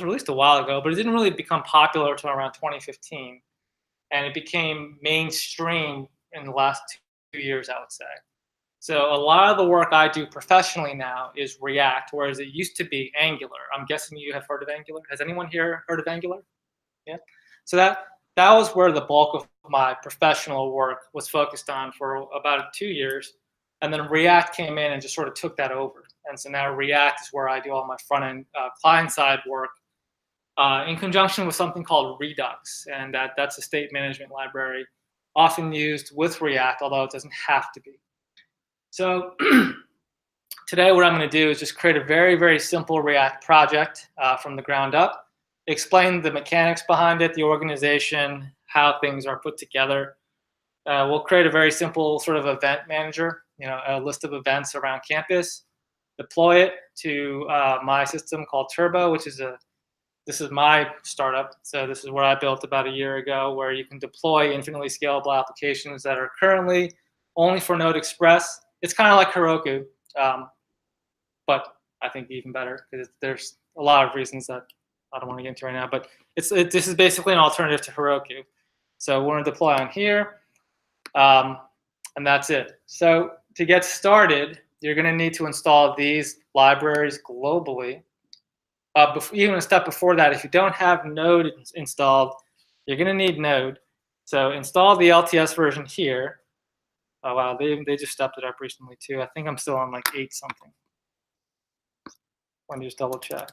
released a while ago, but it didn't really become popular until around 2015, and it became mainstream in the last 2 years, I would say. So a lot of the work I do professionally now is React, whereas it used to be Angular. I'm guessing you have heard of Angular. Has anyone here heard of Angular? Yeah. So that was where the bulk of my professional work was focused on for about 2 years. And then React came in and just sort of took that over. And so now React is where I do all my front-end client-side work in conjunction with something called Redux. And that's a state management library often used with React, although it doesn't have to be. So today what I'm going to do is just create a very, very simple React project from the ground up, explain the mechanics behind it, the organization, how things are put together. We'll create a very simple sort of event manager, a list of events around campus, deploy it to my system called Turbo, this is my startup. So this is what I built about a year ago, where you can deploy infinitely scalable applications that are currently only for Node Express. It's kind of like Heroku, but I think even better because there's a lot of reasons that I don't want to get into right now. But this is basically an alternative to Heroku. So we're going to deploy on here, and that's it. So to get started, you're going to need to install these libraries globally. Even a step before that, if you don't have Node installed, you're going to need Node. So install the LTS version here. Oh, wow, they just stepped it up recently, too. I think I'm still on like 8 something. Let me just double check.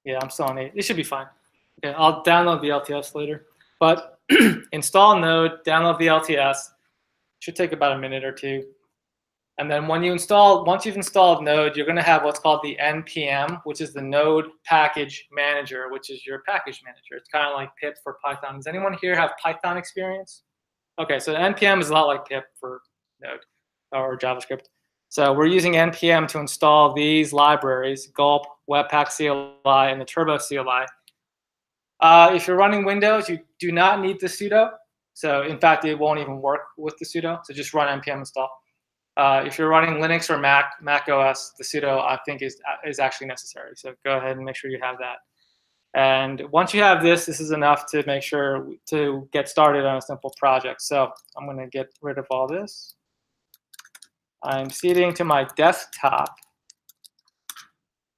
Yeah, I'm still on 8. It should be fine. Okay, I'll download the LTS later. But install Node, download the LTS. Should take about a minute or two. And then once you've installed Node, you're going to have what's called the NPM, which is the Node Package Manager, which is your package manager. It's kind of like pip for Python. Does anyone here have Python experience? Okay, so NPM is a lot like pip for Node or JavaScript. So we're using NPM to install these libraries, Gulp, Webpack CLI, and the Turbo CLI. If you're running Windows, you do not need the sudo. So in fact, it won't even work with the sudo. So just run npm install. If you're running Linux or Mac OS, the sudo I think is actually necessary. So go ahead and make sure you have that. And once you have this is enough to make sure to get started on a simple project. So I'm going to get rid of all this. I'm seeding to my desktop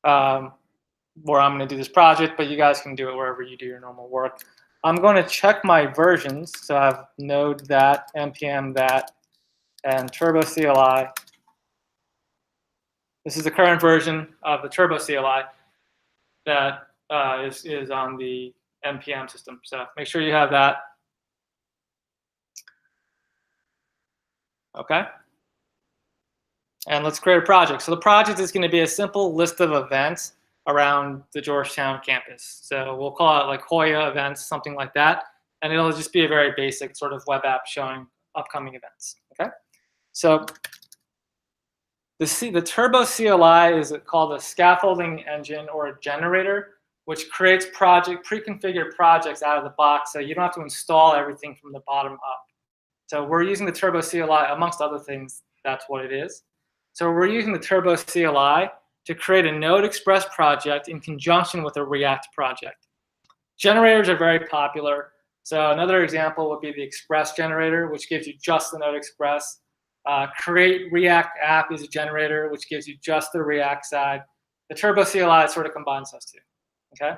where I'm going to do this project, but you guys can do it wherever you do your normal work. I'm going to check my versions. So I have Node that, npm that, and Turbo CLI. This is the current version of the Turbo CLI that is on the npm system. So make sure you have that. Okay. And let's create a project. So the project is going to be a simple list of events around the Georgetown campus. So we'll call it like Hoya events, something like that. And it'll just be a very basic sort of web app showing upcoming events. Okay. So the Turbo CLI is called a scaffolding engine or a generator, which creates pre-configured projects out of the box, so you don't have to install everything from the bottom up. So we're using the Turbo CLI, amongst other things, that's what it is. So we're using the Turbo CLI to create a Node Express project in conjunction with a React project. Generators are very popular. So another example would be the Express generator, which gives you just the Node Express. Create React app is a generator, which gives you just the React side. The Turbo CLI sort of combines those two. Okay,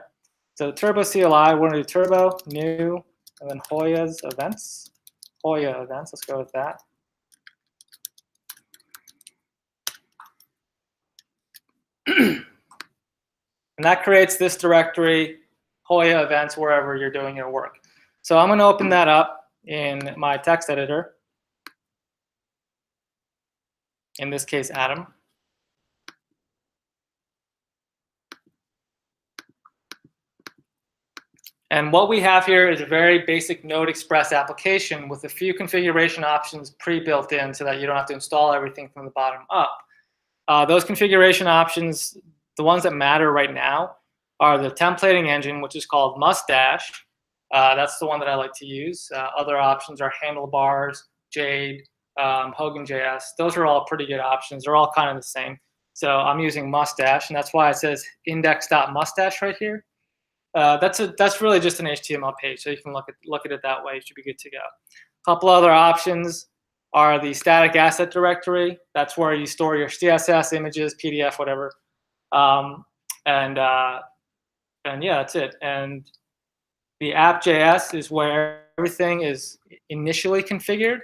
so the Turbo CLI, we're going to do Turbo, new, and then Hoya's events. Hoya events, let's go with that. And that creates this directory, Hoya events, wherever you're doing your work. So I'm going to open that up in my text editor. In this case, Atom. And what we have here is a very basic Node Express application with a few configuration options pre-built in so that you don't have to install everything from the bottom up. Those configuration options, the ones that matter right now, are the templating engine, which is called Mustache. That's the one that I like to use. Other options are Handlebars, Jade, Hogan.js. Those are all pretty good options. They're all kind of the same. So I'm using mustache, and that's why it says index.mustache right here. That's really just an HTML page, so you can look at it that way. You should be good to go. A couple other options are the static asset directory. That's where you store your CSS images, PDF, whatever. And yeah, that's it. And the app.js is where everything is initially configured.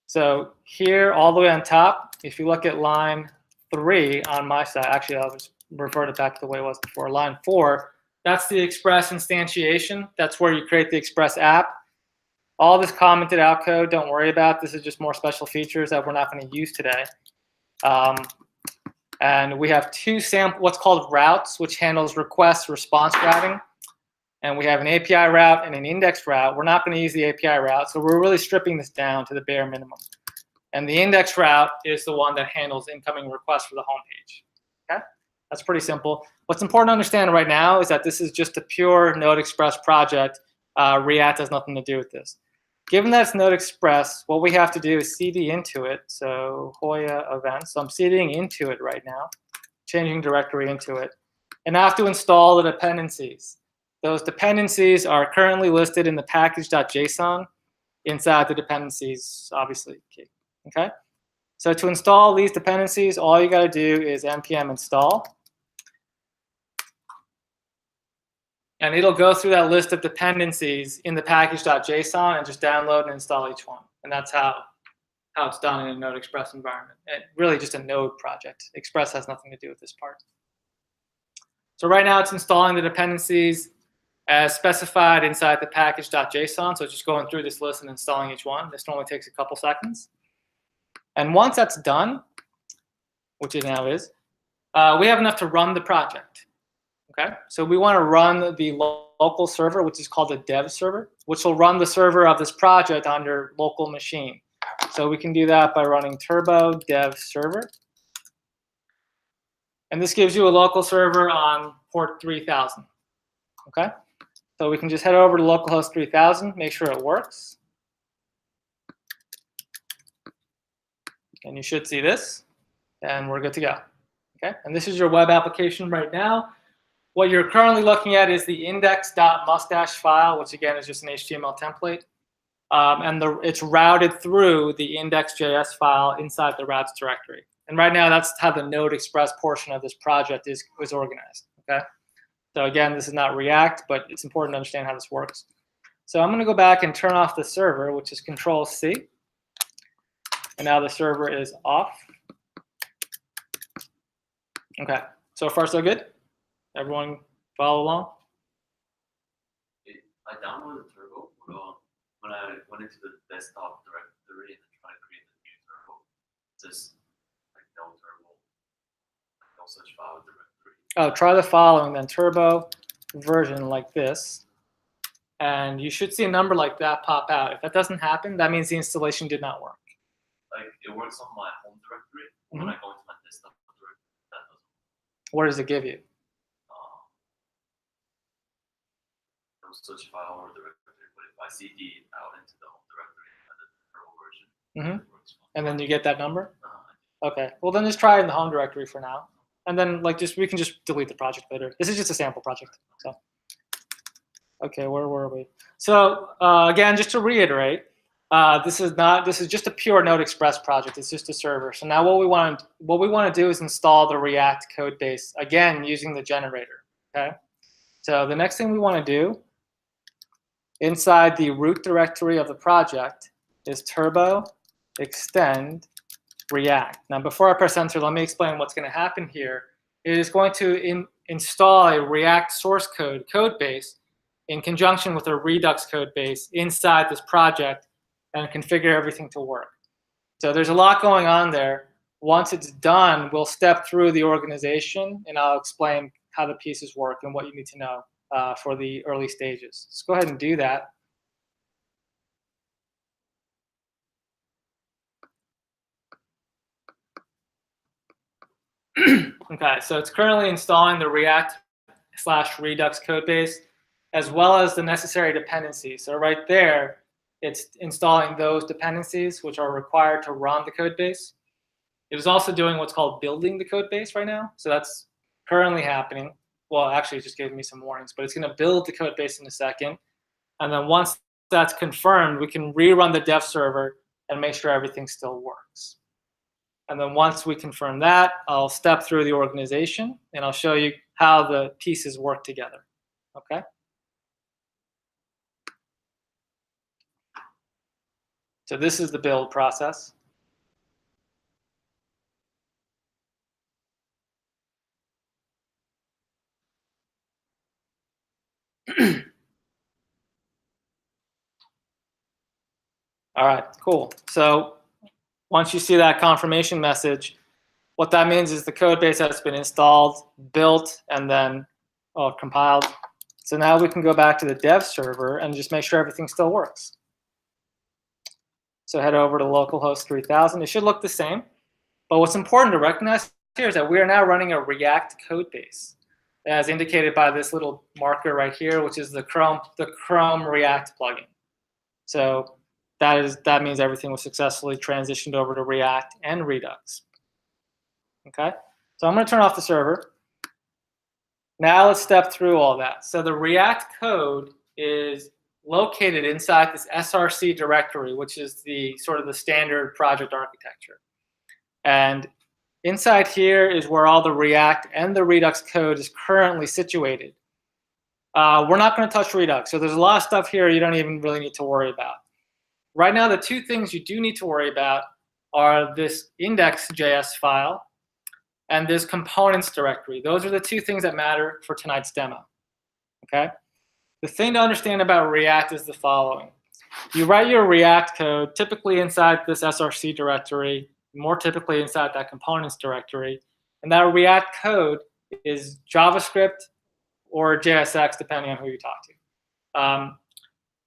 So here, all the way on top, if you look at line 3 on my side, actually, I'll just revert it back to the way it was before. Line 4, that's the Express instantiation. That's where you create the Express app. All this commented out code, don't worry about. This is just more special features that we're not going to use today. And we have two what's called routes, which handles request response routing. And we have an API route and an index route. We're not going to use the API route, so we're really stripping this down to the bare minimum. And the index route is the one that handles incoming requests for the homepage. Okay, that's pretty simple. What's important to understand right now is that this is just a pure Node Express project. React has nothing to do with this. Given that it's Node Express, what we have to do is cd into it. So Hoya events. So I'm cding into it right now, changing directory into it. And I have to install the dependencies. Those dependencies are currently listed in the package.json inside the dependencies, obviously key. Okay? So to install these dependencies, all you got to do is npm install. And it'll go through that list of dependencies in the package.json and just download and install each one. And that's how it's done in a Node Express environment. And really just a Node project. Express has nothing to do with this part. So right now it's installing the dependencies as specified inside the package.json. So it's just going through this list and installing each one. This normally takes a couple seconds. And once that's done, which it now is, we have enough to run the project. Okay, so we want to run the local server, which is called a dev server, which will run the server of this project on your local machine. So we can do that by running turbo dev server. And this gives you a local server on port 3000. Okay, so we can just head over to localhost 3000, make sure it works. And you should see this, and we're good to go. Okay, and this is your web application right now. What you're currently looking at is the index.mustache file, which again is just an HTML template. And it's routed through the index.js file inside the routes directory. And right now, that's how the Node Express portion of this project is organized. Okay. So again, this is not React, but it's important to understand how this works. So I'm going to go back and turn off the server, which is Control-C. And now the server is off. Okay. So far, so good. Everyone follow along? I downloaded Turbo when I went into the desktop directory and tried to create a new Turbo. It says like no Turbo, no such file directory. Oh, try the following then: Turbo version like this, and you should see a number like that pop out. If that doesn't happen, that means the installation did not work. Like it works on my home directory. When I go into my desktop directory, that doesn't. What does it give you? Such file or directory, but if I cd out into the home directory and the Turbo version, it works fine. And then you get that number? Okay. Well, then just try it in the home directory for now, and then we can just delete the project later. This is just a sample project. So, okay, where were we? So again, just to reiterate, this is just a pure Node Express project. It's just a server. So now what we want to do is install the React code base again using the generator. Okay. So the next thing we want to do inside the root directory of the project is turbo extend React. Now, before I press enter, let me explain what's going to happen here. It is going to install a React source code base in conjunction with a Redux code base inside this project and configure everything to work. So there's a lot going on there. Once it's done, we'll step through the organization, and I'll explain how the pieces work and what you need to know for the early stages. Let's go ahead and do that. Okay, so it's currently installing the React/Redux codebase as well as the necessary dependencies. So right there, it's installing those dependencies which are required to run the codebase. It is also doing what's called building the code base right now. So that's currently happening. Well, actually, it just gave me some warnings, but it's going to build the code base in a second. And then once that's confirmed, we can rerun the dev server and make sure everything still works. And then once we confirm that, I'll step through the organization and I'll show you how the pieces work together. Okay? So this is the build process. All right, cool. So once you see that confirmation message, what that means is the code base has been installed, built, and then compiled. So now we can go back to the dev server and just make sure everything still works. So head over to localhost 3000. It should look the same. But what's important to recognize here is that we are now running a React code base, as indicated by this little marker right here, which is the Chrome React plugin. So that means everything was successfully transitioned over to React and Redux. Okay, so I'm going to turn off the server. Now let's step through all that. So the React code is located inside this SRC directory, which is the sort of the standard project architecture. And inside here is where all the React and the Redux code is currently situated. We're not going to touch Redux, so there's a lot of stuff here you don't even really need to worry about. Right now, the two things you do need to worry about are this index.js file and this components directory. Those are the two things that matter for tonight's demo. Okay? The thing to understand about React is the following. You write your React code typically inside this SRC directory, more typically inside that components directory, and that React code is JavaScript or JSX, depending on who you talk to.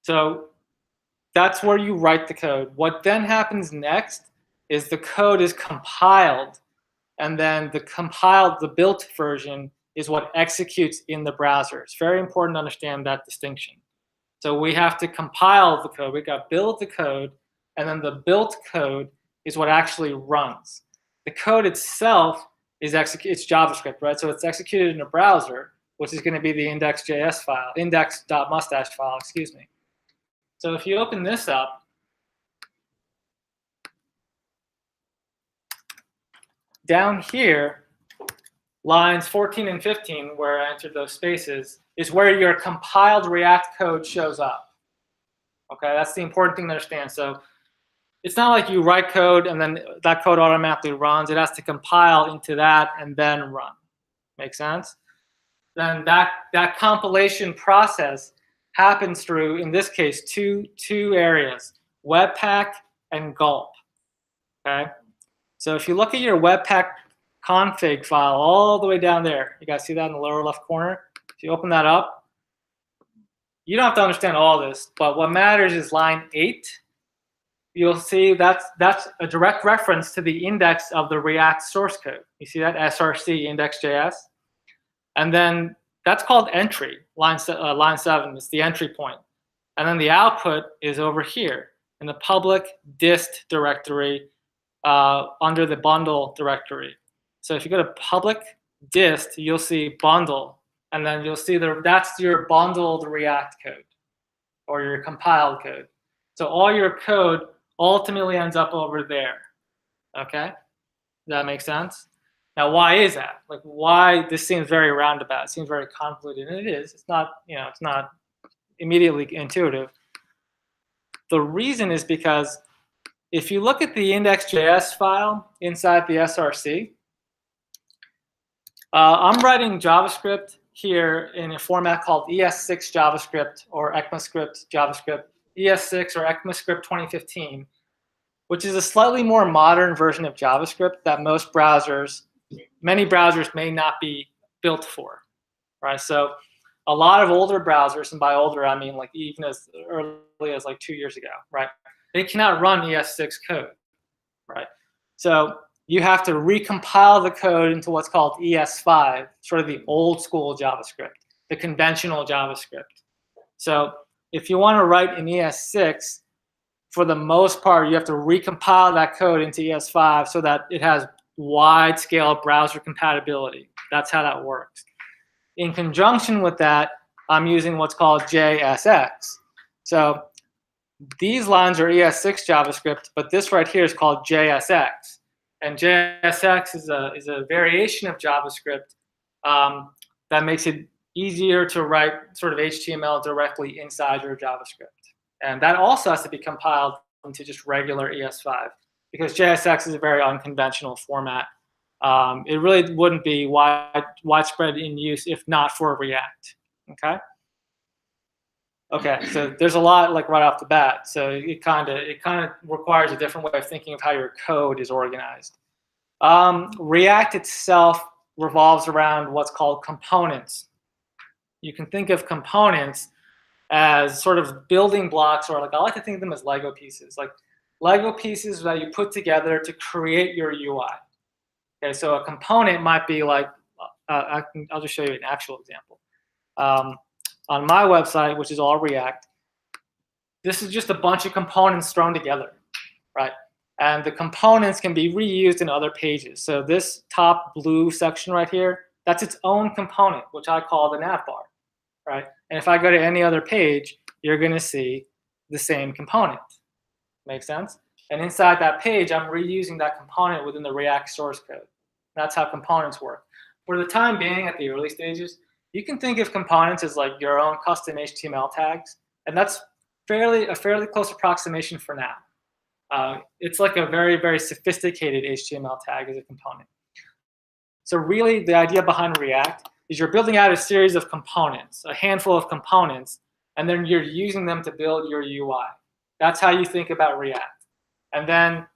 So that's where you write the code. What then happens next is the code is compiled, and then the built version is what executes in the browser. It's very important to understand that distinction. So we have to compile the code. We got to build the code, and then the built code is what actually runs. The code itself is it's JavaScript, right? So it's executed in a browser, which is going to be the index.js file, index.mustache file, excuse me. So if you open this up, down here, lines 14 and 15, where I entered those spaces, is where your compiled React code shows up. Okay, that's the important thing to understand. So it's not like you write code and then that code automatically runs. It has to compile into that and then run. Make sense? Then that compilation process happens through, in this case, two areas, Webpack and Gulp. Okay? So if you look at your Webpack config file all the way down there, you guys see that in the lower left corner? If you open that up, you don't have to understand all this, but what matters is line 8. You'll see that's a direct reference to the index of the React source code. You see that src index.js? And then that's called entry, line 7. It's the entry point. And then the output is over here in the public dist directory under the bundle directory. So if you go to public dist, you'll see bundle. And then you'll see that's your bundled React code or your compiled code. So all your code ultimately ends up over there. Okay? Does that make sense? Now, why is that? Like, why this seems very roundabout? It seems very convoluted, and it is. It's not, it's not immediately intuitive. The reason is because if you look at the index.js file inside the SRC, I'm writing JavaScript here in a format called ES6 JavaScript or ECMAScript JavaScript, ES6 or ECMAScript 2015, which is a slightly more modern version of JavaScript that many browsers may not be built for, right? So a lot of older browsers, and by older I mean like even as early as like 2 years ago, right? They cannot run ES6 code, right? So you have to recompile the code into what's called ES5, sort of the old school JavaScript, the conventional JavaScript. So if you want to write in ES6, for the most part, you have to recompile that code into ES5 so that it has wide-scale browser compatibility. That's how that works. In conjunction with that, I'm using what's called JSX. So these lines are ES6 JavaScript, but this right here is called JSX. And JSX is a variation of JavaScript that makes it easier to write sort of HTML directly inside your JavaScript. And that also has to be compiled into just regular ES5 because JSX is a very unconventional format. It really wouldn't be widespread in use if not for React, okay? Okay, so there's a lot like right off the bat. So it kind of requires a different way of thinking of how your code is organized. React itself revolves around what's called components. You can think of components as sort of building blocks, or like I like to think of them as Lego pieces, like Lego pieces that you put together to create your UI. Okay, so a component might be like, I'll just show you an actual example. On my website, which is all React, this is just a bunch of components thrown together, right? And the components can be reused in other pages. So this top blue section right here, that's its own component, which I call the nav bar, right? And if I go to any other page, you're going to see the same component. Make sense? And inside that page, I'm reusing that component within the React source code. That's how components work. For the time being, at the early stages, you can think of components as like your own custom HTML tags, and that's a fairly close approximation for now. It's like a very, very sophisticated HTML tag as a component. So really, the idea behind React is you're building out a series of components, a handful of components, and then you're using them to build your UI. That's how you think about React. And then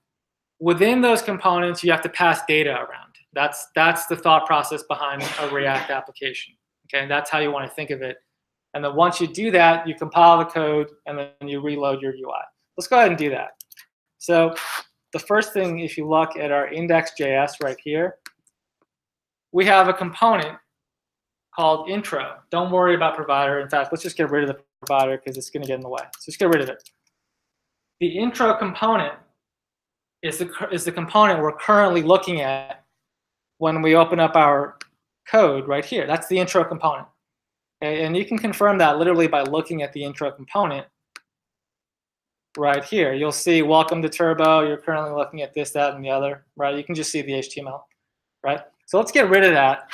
within those components, you have to pass data around. That's the thought process behind a React application. Okay, that's how you want to think of it. And then once you do that, you compile the code and then you reload your UI. Let's go ahead and do that. So the first thing, if you look at our index.js right here, we have a component called intro. Don't worry about provider. In fact, let's just get rid of the provider because it's going to get in the way. So just get rid of it. The intro component is the component we're currently looking at when we open up our code right here. That's the intro component. Okay? And you can confirm that literally by looking at the intro component right here. You'll see welcome to Turbo. You're currently looking at this, that, and the other, right? You can just see the HTML, right? So let's get rid of that,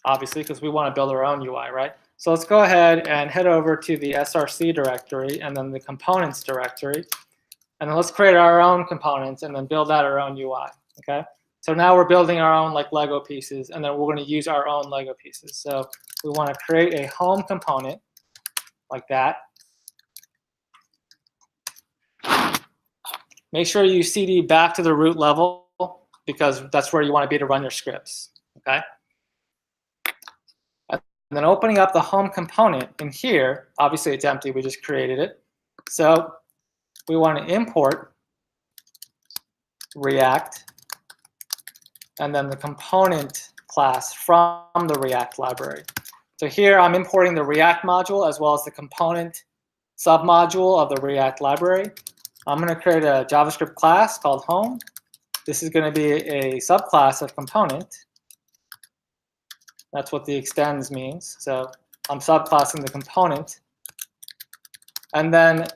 obviously, because we want to build our own UI, right? So let's go ahead and head over to the src directory and then the components directory. And then let's create our own components and then build out our own UI, okay? So now we're building our own like Lego pieces, and then we're going to use our own Lego pieces. So we want to create a home component like that. Make sure you CD back to the root level because that's where you want to be to run your scripts, okay? And then opening up the home component in here, obviously it's empty, we just created it. So we want to import React and then the component class from the React library. So here I'm importing the React module as well as the component submodule of the React library. I'm going to create a JavaScript class called home. This is going to be a subclass of component. That's what the extends means. So I'm subclassing the component. And then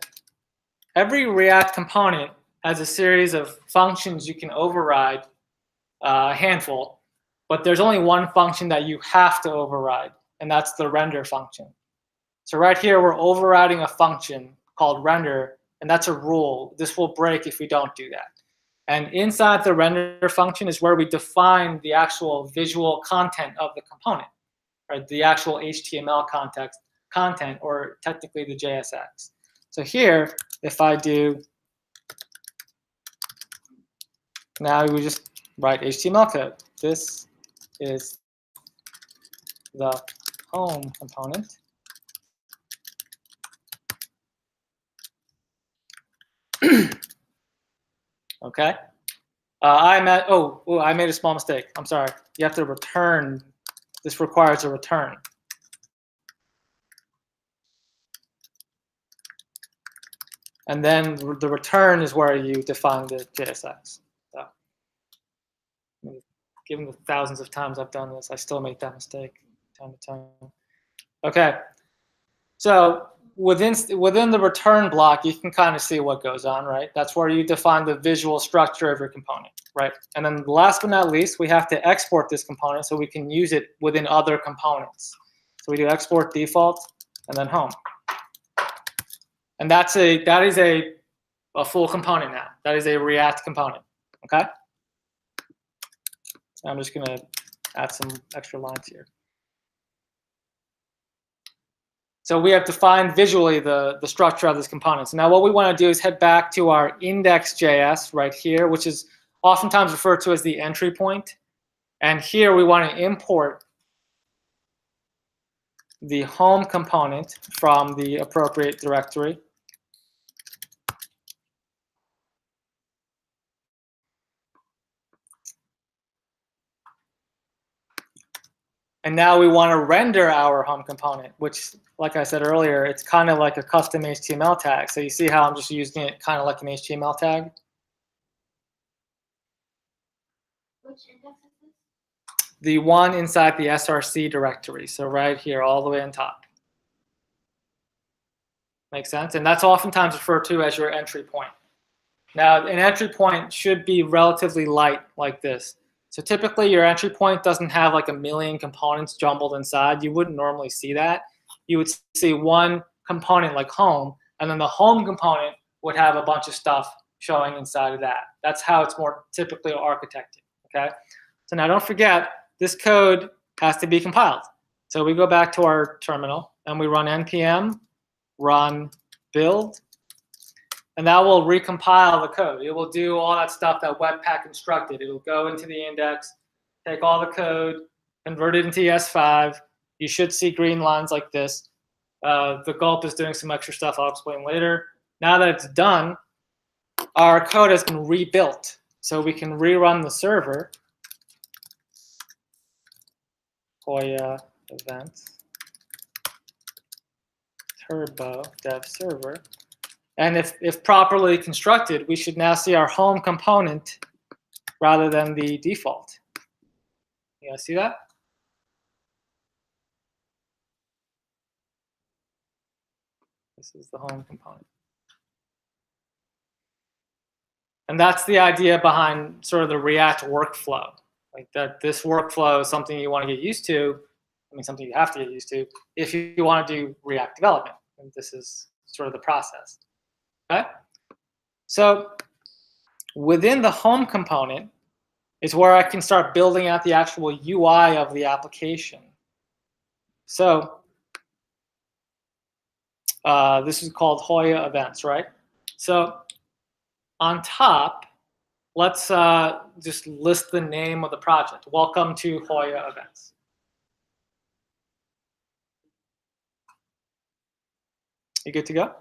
every React component has a series of functions you can override, a handful, but there's only one function that you have to override, and that's the render function. So right here, we're overriding a function called render, and that's a rule. This will break if we don't do that. And inside the render function is where we define the actual visual content of the component, or the actual HTML content, or technically the JSX. So here, if I do, now we just write HTML code. This is the home component. Okay. I made a small mistake. I'm sorry. You have to return. This requires a return. And then the return is where you define the JSX. So, given the thousands of times I've done this, I still make that mistake time to time. Okay, so within the return block, you can kind of see what goes on, right? That's where you define the visual structure of your component, right? And then last but not least, we have to export this component so we can use it within other components. So we do export default and then home. And that is a full component now. That is a React component, okay? So I'm just gonna add some extra lines here. So we have defined visually the structure of this component. So now what we want to do is head back to our index.js right here, which is oftentimes referred to as the entry point. And here we want to import the home component from the appropriate directory. And now we want to render our home component, which, like I said earlier, it's kind of like a custom HTML tag. So you see how I'm just using it kind of like an HTML tag? Which index is this? The one inside the src directory. So right here, all the way on top. Makes sense? And that's oftentimes referred to as your entry point. Now, an entry point should be relatively light like this. So typically your entry point doesn't have like a million components jumbled inside. You wouldn't normally see that. You would see one component like home, and then the home component would have a bunch of stuff showing inside of that. That's how it's more typically architected, okay? So now don't forget, this code has to be compiled. So we go back to our terminal and we run npm run build, and that will recompile the code. It will do all that stuff that Webpack instructed. It will go into the index, take all the code, convert it into ES5. You should see green lines like this. The gulp is doing some extra stuff I'll explain later. Now that it's done, our code has been rebuilt. So we can rerun the server, Hoya event, turbo dev server. And if properly constructed, we should now see our home component rather than the default. You guys see that? This is the home component. And that's the idea behind sort of the React workflow. Like that, this workflow is something you want to get used to. I mean, something you have to get used to if you want to do React development. And this is sort of the process. Okay? So within the home component is where I can start building out the actual UI of the application. So this is called Hoya events, right? So on top, let's just list the name of the project. Welcome to Hoya events. You good to go?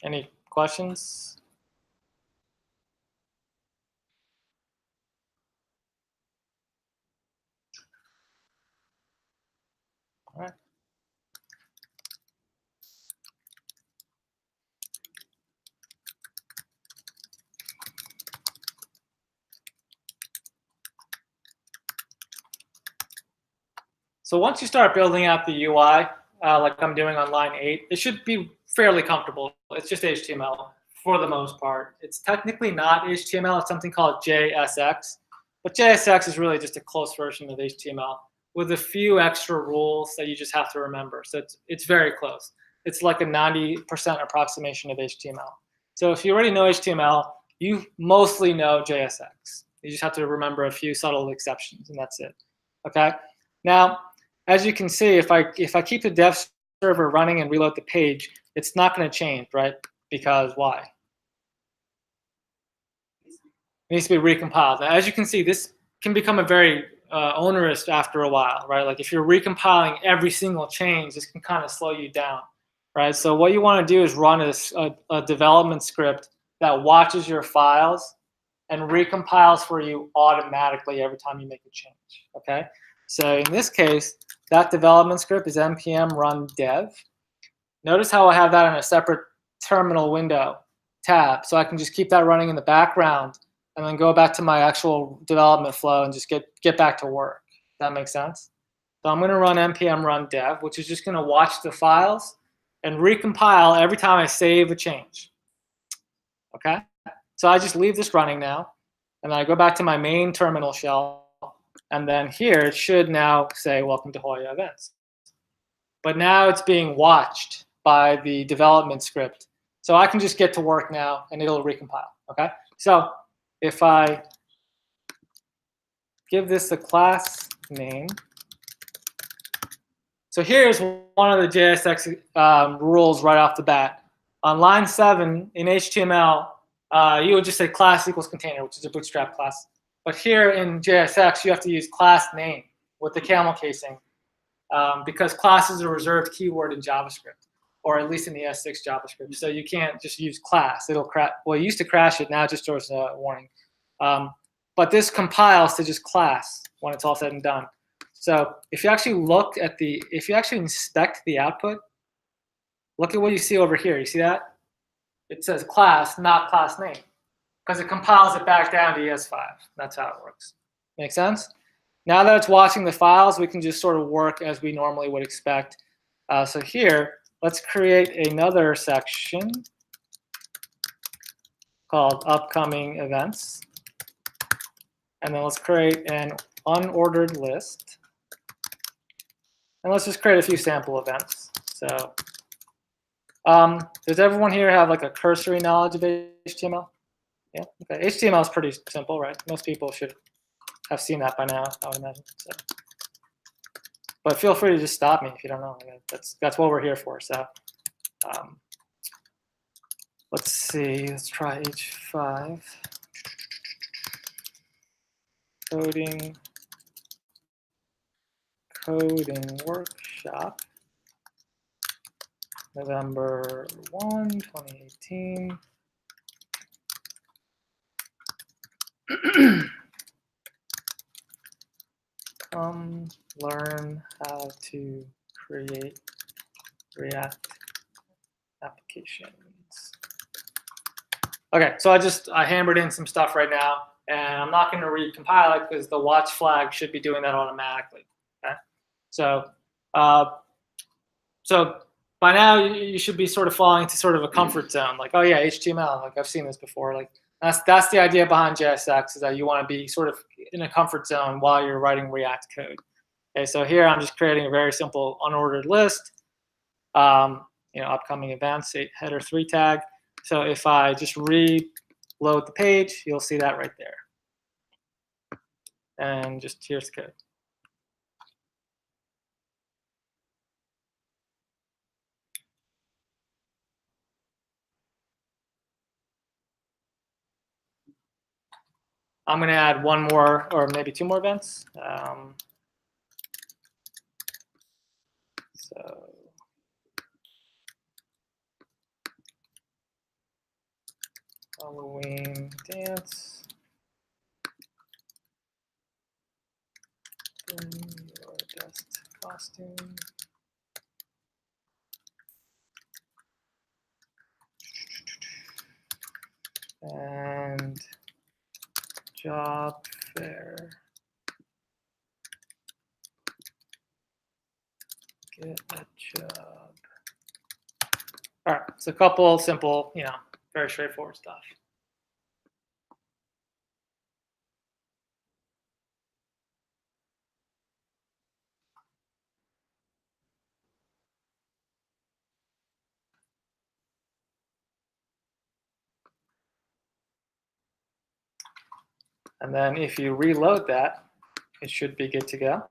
Any questions? All right. So once you start building out the UI, like I'm doing on line 8, it should be fairly comfortable. It's just HTML for the most part. It's technically not HTML. It's something called JSX. But JSX is really just a close version of HTML with a few extra rules that you just have to remember. So it's very close. It's like a 90% approximation of HTML. So if you already know HTML, you mostly know JSX. You just have to remember a few subtle exceptions, and that's it. Okay? Now, as you can see, if I keep the dev server running and reload the page, it's not going to change, right? Because why? It needs to be recompiled. As you can see, this can become a very onerous after a while, right? Like if you're recompiling every single change, this can kind of slow you down, right? So what you want to do is run a development script that watches your files and recompiles for you automatically every time you make a change, okay? So in this case, that development script is npm run dev. Notice how I have that in a separate terminal window tab, so I can just keep that running in the background and then go back to my actual development flow and just get back to work. That makes sense? So I'm going to run npm run dev, which is just going to watch the files and recompile every time I save a change. Okay? So I just leave this running now, and then I go back to my main terminal shell, and then here it should now say welcome to Hoya events. But now it's being watched by the development script. So I can just get to work now and it'll recompile. Okay? So if I give this a class name, so here's one of the JSX rules right off the bat. On line 7 in HTML, you would just say class equals container, which is a bootstrap class. But here in JSX, you have to use class name with the camel casing because class is a reserved keyword in JavaScript, or at least in the S6 JavaScript. So you can't just use class. It'll crash. Well, it used to crash it. Now it just throws a warning. But this compiles to just class when it's all said and done. So if you actually look at if you actually inspect the output, look at what you see over here. You see that? It says class, not class name, because it compiles it back down to ES5. That's how it works. Make sense? Now that it's watching the files, we can just sort of work as we normally would expect. So here, let's create another section called upcoming events. And then let's create an unordered list. And let's just create a few sample events. So does everyone here have like a cursory knowledge of HTML? Yeah, okay. HTML is pretty simple, right? Most people should have seen that by now, I would imagine. So. But feel free to just stop me if you don't know. That's what we're here for. So let's see, let's try H5. Coding workshop, November 1, 2018. Come learn how to create React applications. Okay, so I hammered in some stuff right now, and I'm not going to recompile it because the watch flag should be doing that automatically. Okay, so so by now you should be sort of falling into sort of a comfort zone, like, oh yeah, HTML, like I've seen this before. Like that's the idea behind JSX, is that you want to be sort of in a comfort zone while you're writing React code. Okay, so here I'm just creating a very simple unordered list. Upcoming events, header 3 tag. So if I just reload the page, you'll see that right there. And just here's the code. I'm going to add one more, or maybe 2 more events. So Halloween dance. Bring your best costume. And job fair. Get a job. All right, so a couple simple, very straightforward stuff. And then if you reload that, it should be good to go.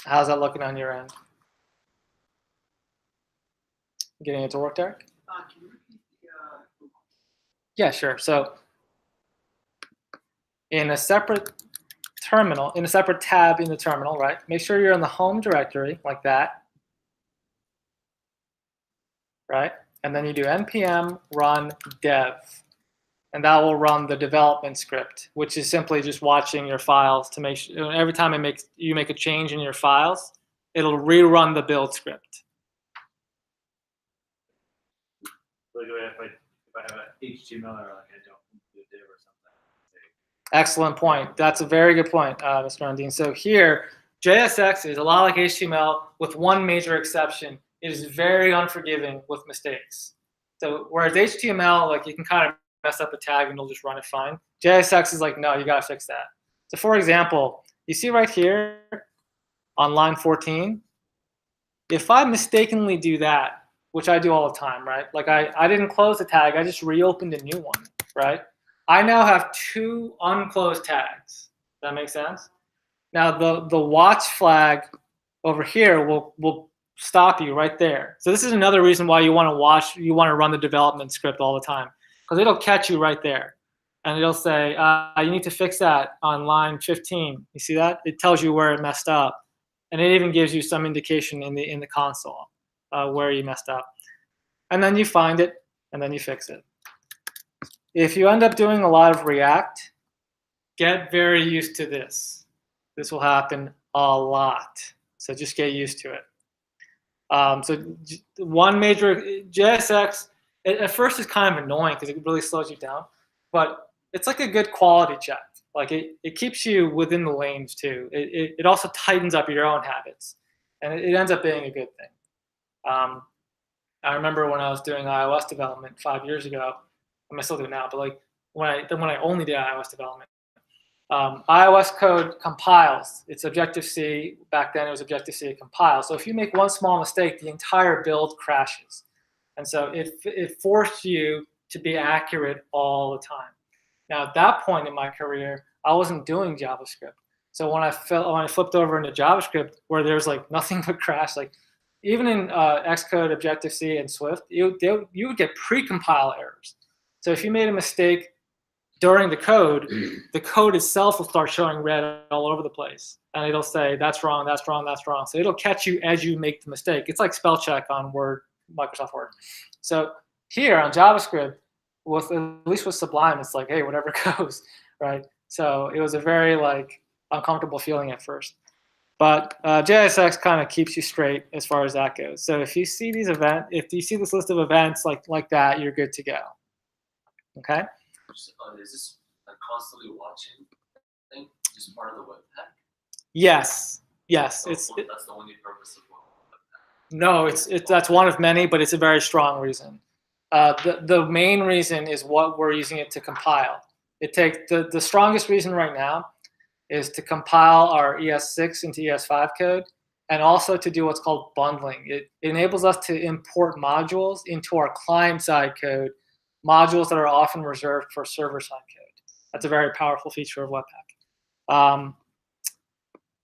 How's that looking on your end? Getting it to work, Derek? Can you repeat the Yeah, sure. So in a separate terminal, in a separate tab in the terminal, right? Make sure you're in the home directory like that, right? And then you do npm run dev. and that will run the development script, which is simply just watching your files to make sure every time you make a change in your files, it'll rerun the build script. Like if I have an HTML or like I don't do a div or something. Excellent point. That's a very good point, Mr. Undine. So here, JSX is a lot like HTML with one major exception. It is very unforgiving with mistakes. So whereas HTML, like you can kind of mess up a tag and it'll just run it fine. JSX is like, no, you gotta fix that. So for example, you see right here on line 14, if I mistakenly do that, which I do all the time, right? Like I didn't close the tag, I just reopened a new one, right? I now have two unclosed tags. Does that make sense? Now the watch flag over here will stop you right there. So this is another reason why you want to run the development script all the time, because it'll catch you right there. And it'll say, you need to fix that on line 15. You see that? It tells you where it messed up. And it even gives you some indication in the console where you messed up. And then you find it, and then you fix it. If you end up doing a lot of React, get very used to this. This will happen a lot. So just get used to it. So one major, JSX, at first is kind of annoying because it really slows you down, but it's like a good quality check. Like it keeps you within the lanes too. It also tightens up your own habits, and it ends up being a good thing. I remember when I was doing iOS development 5 years ago, I mean, I still do it now, but like when I only did iOS development, iOS code compiles. It's Objective-C. Back then it was Objective-C to compile. So if you make one small mistake, the entire build crashes. And so it forced you to be accurate all the time. Now at that point in my career, I wasn't doing JavaScript. So when I flipped over into JavaScript, where there's like nothing but crash, like even in Xcode, Objective-C, and Swift, you would get pre-compile errors. So if you made a mistake during the code itself will start showing red all over the place. And it'll say, that's wrong, that's wrong, that's wrong. So it'll catch you as you make the mistake. It's like spell check on Word, Microsoft Word. So here on JavaScript, at least with Sublime, it's like, hey, whatever goes, right? So it was a very like uncomfortable feeling at first. But JSX kind of keeps you straight as far as that goes. So if you see these if you see this list of events like that, you're good to go. Okay? Is this like constantly watching thing? Just part of the Webpack? Yes. Yes. So that's the only purpose of Webpack. No, that's one of many, but it's a very strong reason. The main reason is what we're using it to compile. It takes the strongest reason right now is to compile our ES6 into ES5 code, and also to do what's called bundling. It enables us to import modules into our client-side code, modules that are often reserved for server-side code. That's a very powerful feature of Webpack.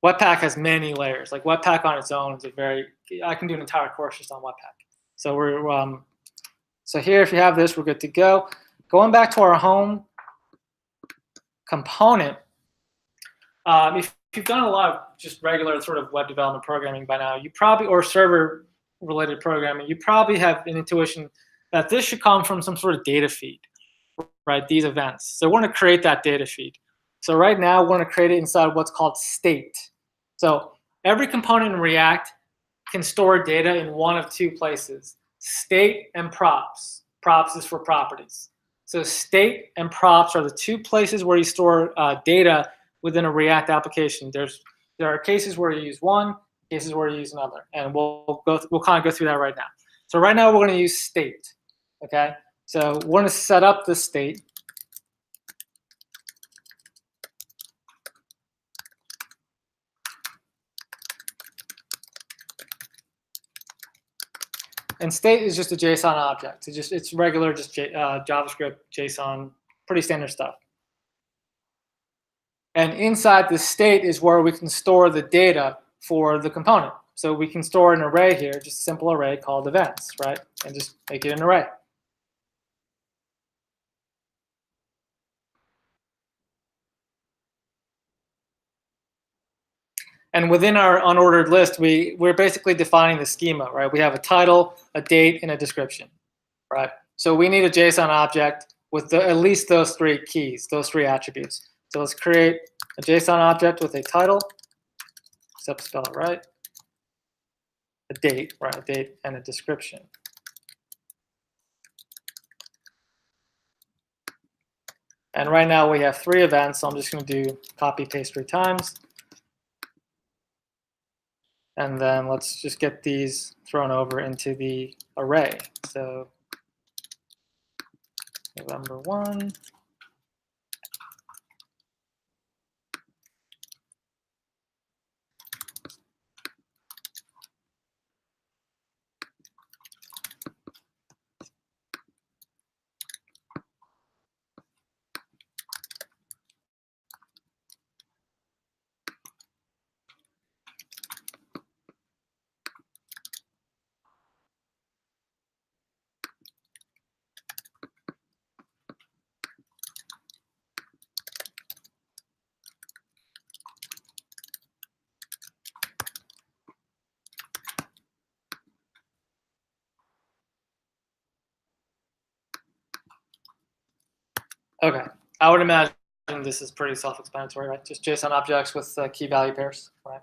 Webpack has many layers. Like Webpack on its own is I can do an entire course just on Webpack. So so here, if you have this, we're good to go. Going back to our home component, if you've done a lot of just regular sort of web development programming by now, or server-related programming, you probably have an intuition that this should come from some sort of data feed, right? These events. So we're going to create that data feed. So right now, we're going to create it inside what's called state. So every component in React can store data in one of two places, state and props. Props is for properties. So state and props are the two places where you store data within a React application. There are cases where you use one, cases where you use another, and we'll kind of go through that right now. So right now, we're going to use state. Okay, so we're going to set up the state. And state is just a JSON object. It's regular, just JavaScript, JSON, pretty standard stuff. And inside the state is where we can store the data for the component. So we can store an array here, just a simple array called events, right? And just make it an array. And within our unordered list, we're basically defining the schema, right? We have a title, a date, and a description, right? So we need a JSON object with at least those three keys, those three attributes. So let's create a JSON object with a title, except spell it right, a date, right, a date, and a description. And right now we have 3 events, so I'm just going to do copy paste 3 times. And then let's just get these thrown over into the array. So November 1. Okay, I would imagine this is pretty self-explanatory, right? Just JSON objects with key value pairs, right?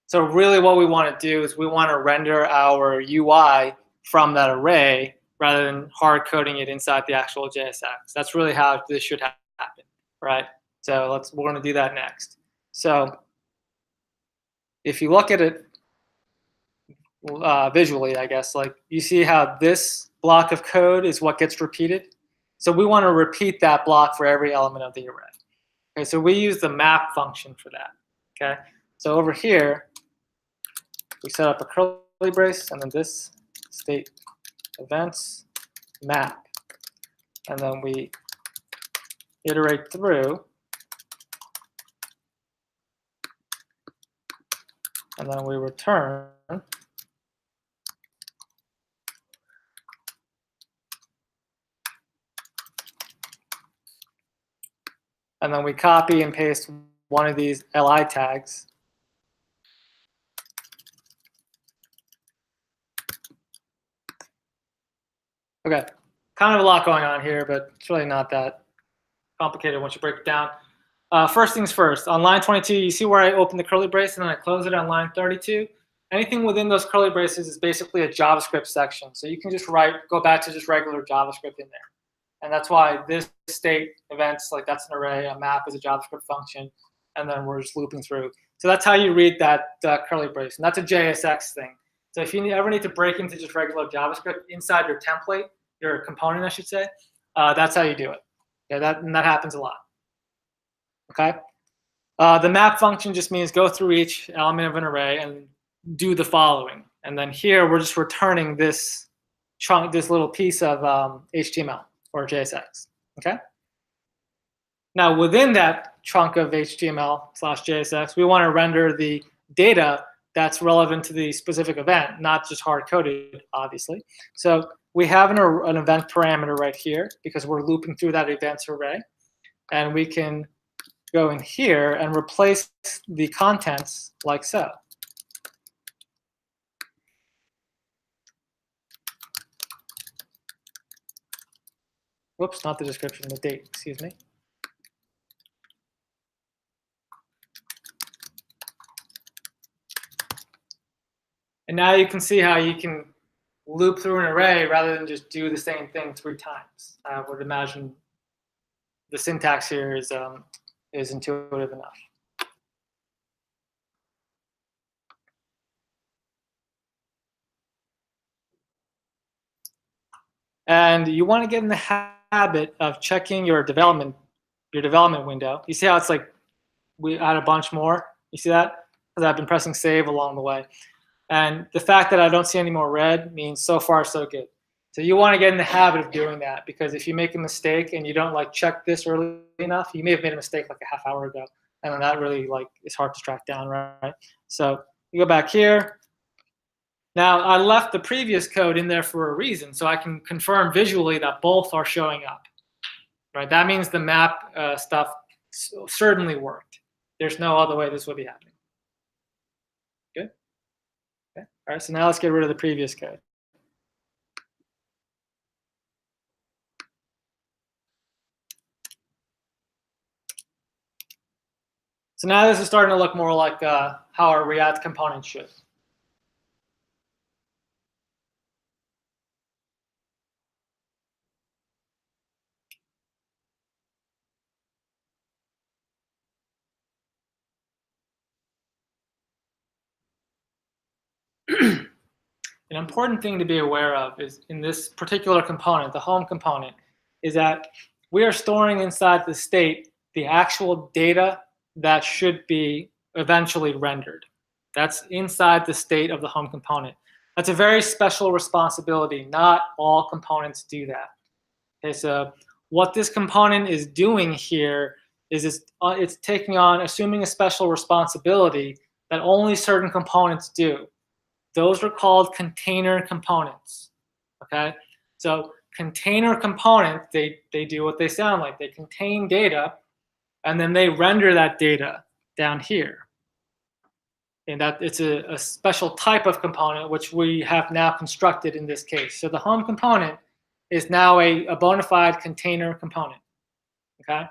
So really what we want to do is we want to render our UI from that array rather than hard coding it inside the actual JSX. That's really how this should happen, right? So we're going to do that next. So if you look at it visually, I guess, like you see how this block of code is what gets repeated. So we want to repeat that block for every element of the array. Okay, so we use the map function for that. Okay, so over here, we set up a curly brace and then this state events map. And then we iterate through. And then we return. And then we copy and paste one of these li tags. Okay, kind of a lot going on here, but it's really not that complicated once you break it down. First things first, on line 22, you see where I open the curly brace and then I close it on line 32? Anything within those curly braces is basically a JavaScript section. So you can just go back to just regular JavaScript in there. And that's why this state events, like that's an array, a map is a JavaScript function, and then we're just looping through. So that's how you read that curly brace, and that's a JSX thing. So if you ever need to break into just regular JavaScript inside your template, your component, I should say, that's how you do it. Okay, and that happens a lot. Okay. The map function just means go through each element of an array and do the following. And then here we're just returning this chunk, this little piece of HTML or JSX. Okay. Now within that chunk of HTML/JSX, we want to render the data that's relevant to the specific event, not just hard coded, obviously. So we have an event parameter right here because we're looping through that events array, and we can go in here and replace the contents like so. Whoops, not the description, the date, excuse me. And now you can see how you can loop through an array rather than just do the same thing 3 times. I would imagine the syntax here is intuitive enough. And you want to get in the habit of checking your development window. You see how it's like we add a bunch more? You see that? Because I've been pressing save along the way. And the fact that I don't see any more red means so far so good. So you want to get in the habit of doing that, because if you make a mistake and you don't like check this early enough, you may have made a mistake like a half hour ago, and then that really like is hard to track down, right? So you go back here. Now I left the previous code in there for a reason, so I can confirm visually that both are showing up, right? That means the map stuff certainly worked. There's no other way this would be happening. Good. Okay. All right. So now let's get rid of the previous code. So now this is starting to look more like how our React component should. An important thing to be aware of is in this particular component, the home component, is that we are storing inside the state the actual data that should be eventually rendered. That's inside the state of the home component. That's a very special responsibility. Not all components do that. Okay, so what this component is doing here is it's taking on, assuming a special responsibility that only certain components do. Those are called container components, okay? So container components, they do what they sound like. They contain data, and then they render that data down here. And that it's a special type of component, which we have now constructed in this case. So the home component is now a bona fide container component, okay?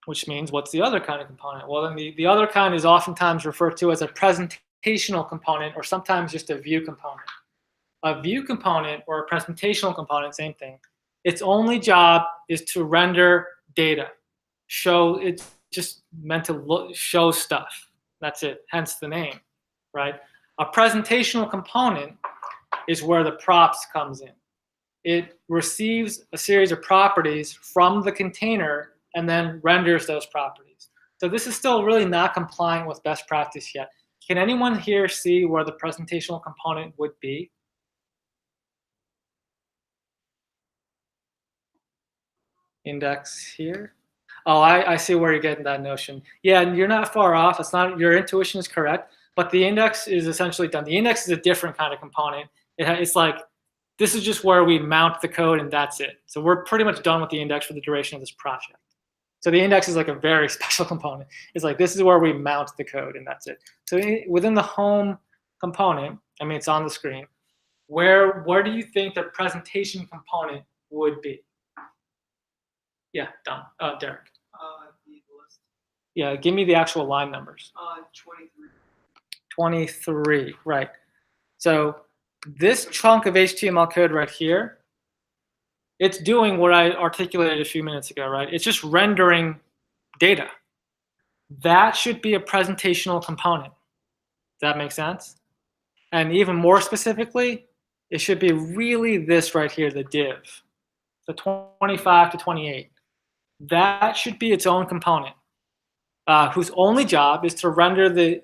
Which means, what's the other kind of component? Well, then the other kind is oftentimes referred to as a presentational component, or sometimes just a view component. A view component or a presentational component, same thing. Its only job is to render data. It's just meant to show stuff. That's it, hence the name, right? A presentational component is where the props comes in. It receives a series of properties from the container and then renders those properties. So this is still really not compliant with best practice yet. Can anyone here see where the presentational component would be? Index here. Oh, I see where you're getting that notion. Yeah, and you're not far off. It's not, your intuition is correct, but the index is essentially done. The index is a different kind of component. It's like, this is just where we mount the code and that's it. So we're pretty much done with the index for the duration of this project. So the index is like a very special component. It's like, this is where we mount the code and that's it. So within the home component, I mean, it's on the screen, where do you think the presentation component would be? Yeah, done. Derek. The list. Yeah, give me the actual line numbers. 23. 23, right. So this chunk of HTML code right here, it's doing what I articulated a few minutes ago, right? It's just rendering data. That should be a presentational component. Does that make sense? And even more specifically, it should be really this right here, the div, the 25 to 28. That should be its own component, whose only job is to render the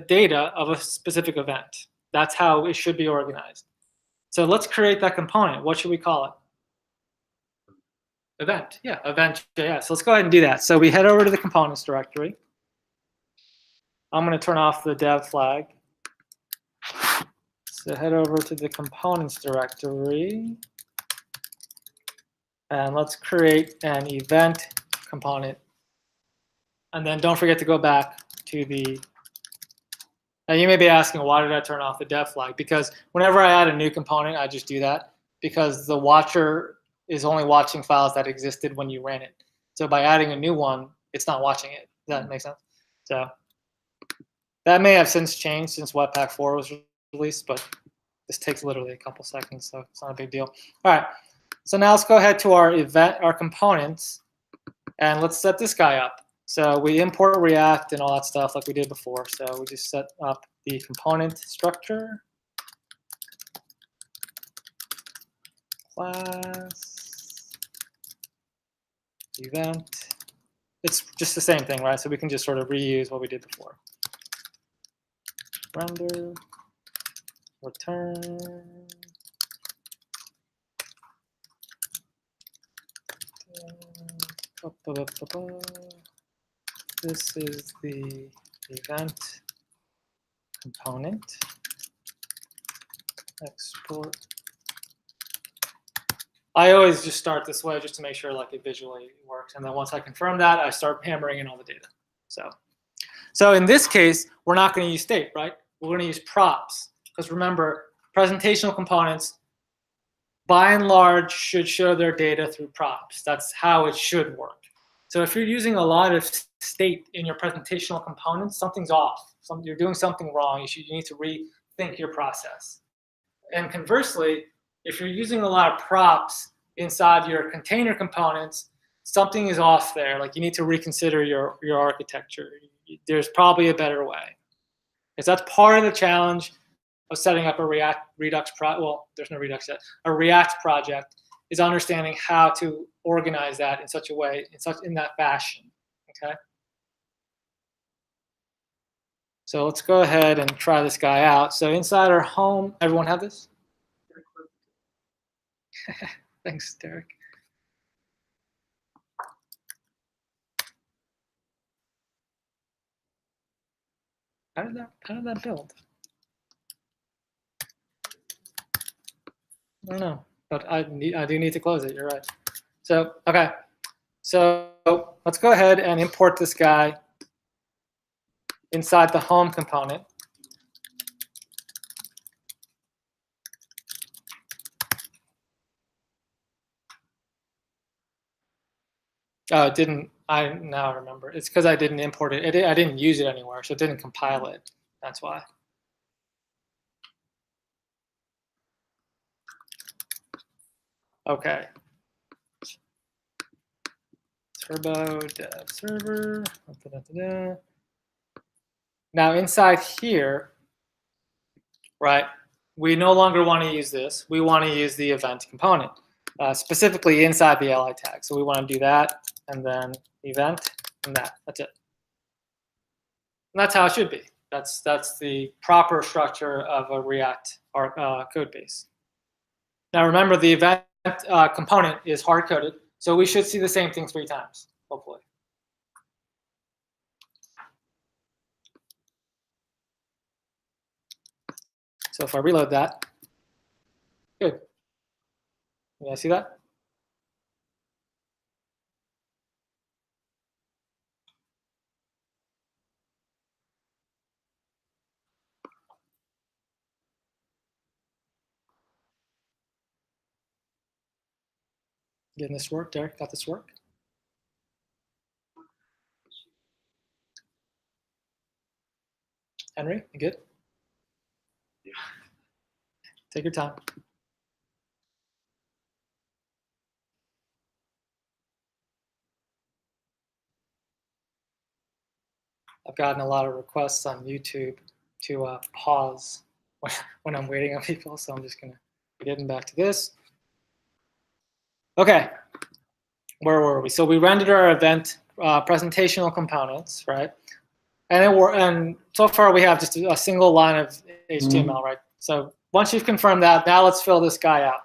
data of a specific event. That's how it should be organized. So let's create that component. What should we call it? Event, yeah, event.js. So let's go ahead and do that. So we head over to the components directory. I'm going to turn off the dev flag. So head over to the components directory. And let's create an event component. And then don't forget to go back to the, now you may be asking, why did I turn off the dev flag? Because whenever I add a new component, I just do that because the watcher is only watching files that existed when you ran it. So by adding a new one, it's not watching it. Does that make sense? So that may have since changed since Webpack 4 was released, but this takes literally a couple seconds, so it's not a big deal. All right, so now let's go ahead to our components, and let's set this guy up. So we import React and all that stuff like we did before. So we just set up the component structure, class, event. It's just the same thing, right? So we can just sort of reuse what we did before. Render, return, this is the event component. Export. I always just start this way just to make sure like it visually works. And then once I confirm that, I start hammering in all the data. So in this case, we're not going to use state, right? We're going to use props. Because remember, presentational components, by and large, should show their data through props. That's how it should work. So if you're using a lot of state in your presentational components, something's off. You're doing something wrong. You need to rethink your process. And conversely, if you're using a lot of props inside your container components, something is off there. Like you need to reconsider your architecture. There's probably a better way. Because that's part of the challenge of setting up a Redux there's no Redux yet. A React project is understanding how to organize that in such a way, in that fashion. Okay. So let's go ahead and try this guy out. So inside our home, everyone have this? Thanks, Derek. How did that build? I don't know, but I do need to close it. You're right. So okay, so let's go ahead and import this guy inside the home component. Oh, it didn't. Now I remember. It's because I didn't import it. I didn't use it anywhere, so it didn't compile it. That's why. Okay. Turbo dev server. Now inside here, right, we no longer want to use this. We want to use the event component, specifically inside the li tag. So we want to do that, and then event, and that. That's it. And that's how it should be. That's the proper structure of a React code base. Now remember, the event component is hard-coded, so we should see the same thing 3 times, hopefully. So if I reload that, good. You guys see that? Getting this work, Derek? Got this work? Henry, you good? Yeah. Take your time. I've gotten a lot of requests on YouTube to pause when I'm waiting on people, so I'm just gonna get back to this. Okay, where were we? So we rendered our event presentational components, right? And so far we have just a single line of HTML, right? So once you've confirmed that, now let's fill this guy out.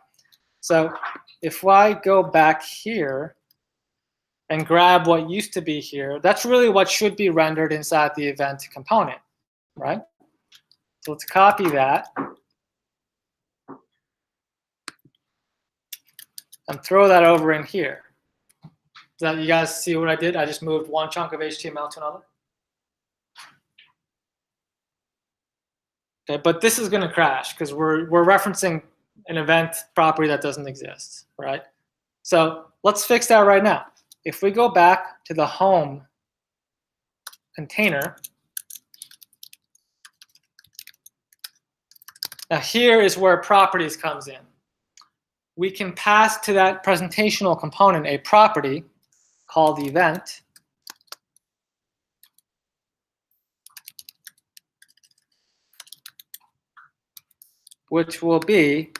So if I go back here and grab what used to be here, that's really what should be rendered inside the event component, right? So let's copy that and throw that over in here. Does that, you guys see what I did? I just moved one chunk of HTML to another. Okay, but this is going to crash because we're referencing an event property that doesn't exist, right? So let's fix that right now. If we go back to the home container, now here is where properties comes in. We can pass to that presentational component a property called event, which will be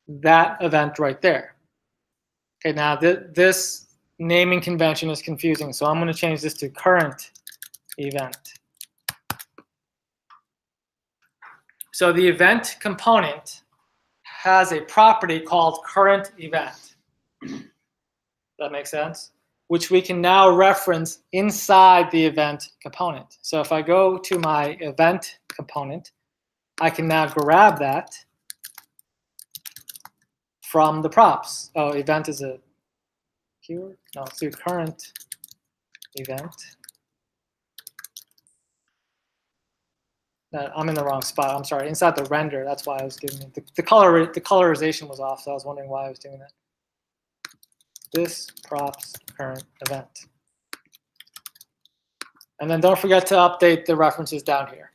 that event right there. Okay, now this naming convention is confusing, so I'm going to change this to current event. So the event component has a property called current event. That makes sense? Which we can now reference inside the event component. So if I go to my event component, I can now grab that from the props. Oh, event is a keyword? No, let's do current event. I'm in the wrong spot. I'm sorry. Inside the render, that's why I was giving it. The colorization was off, so I was wondering why I was doing that. This props current event. And then don't forget to update the references down here.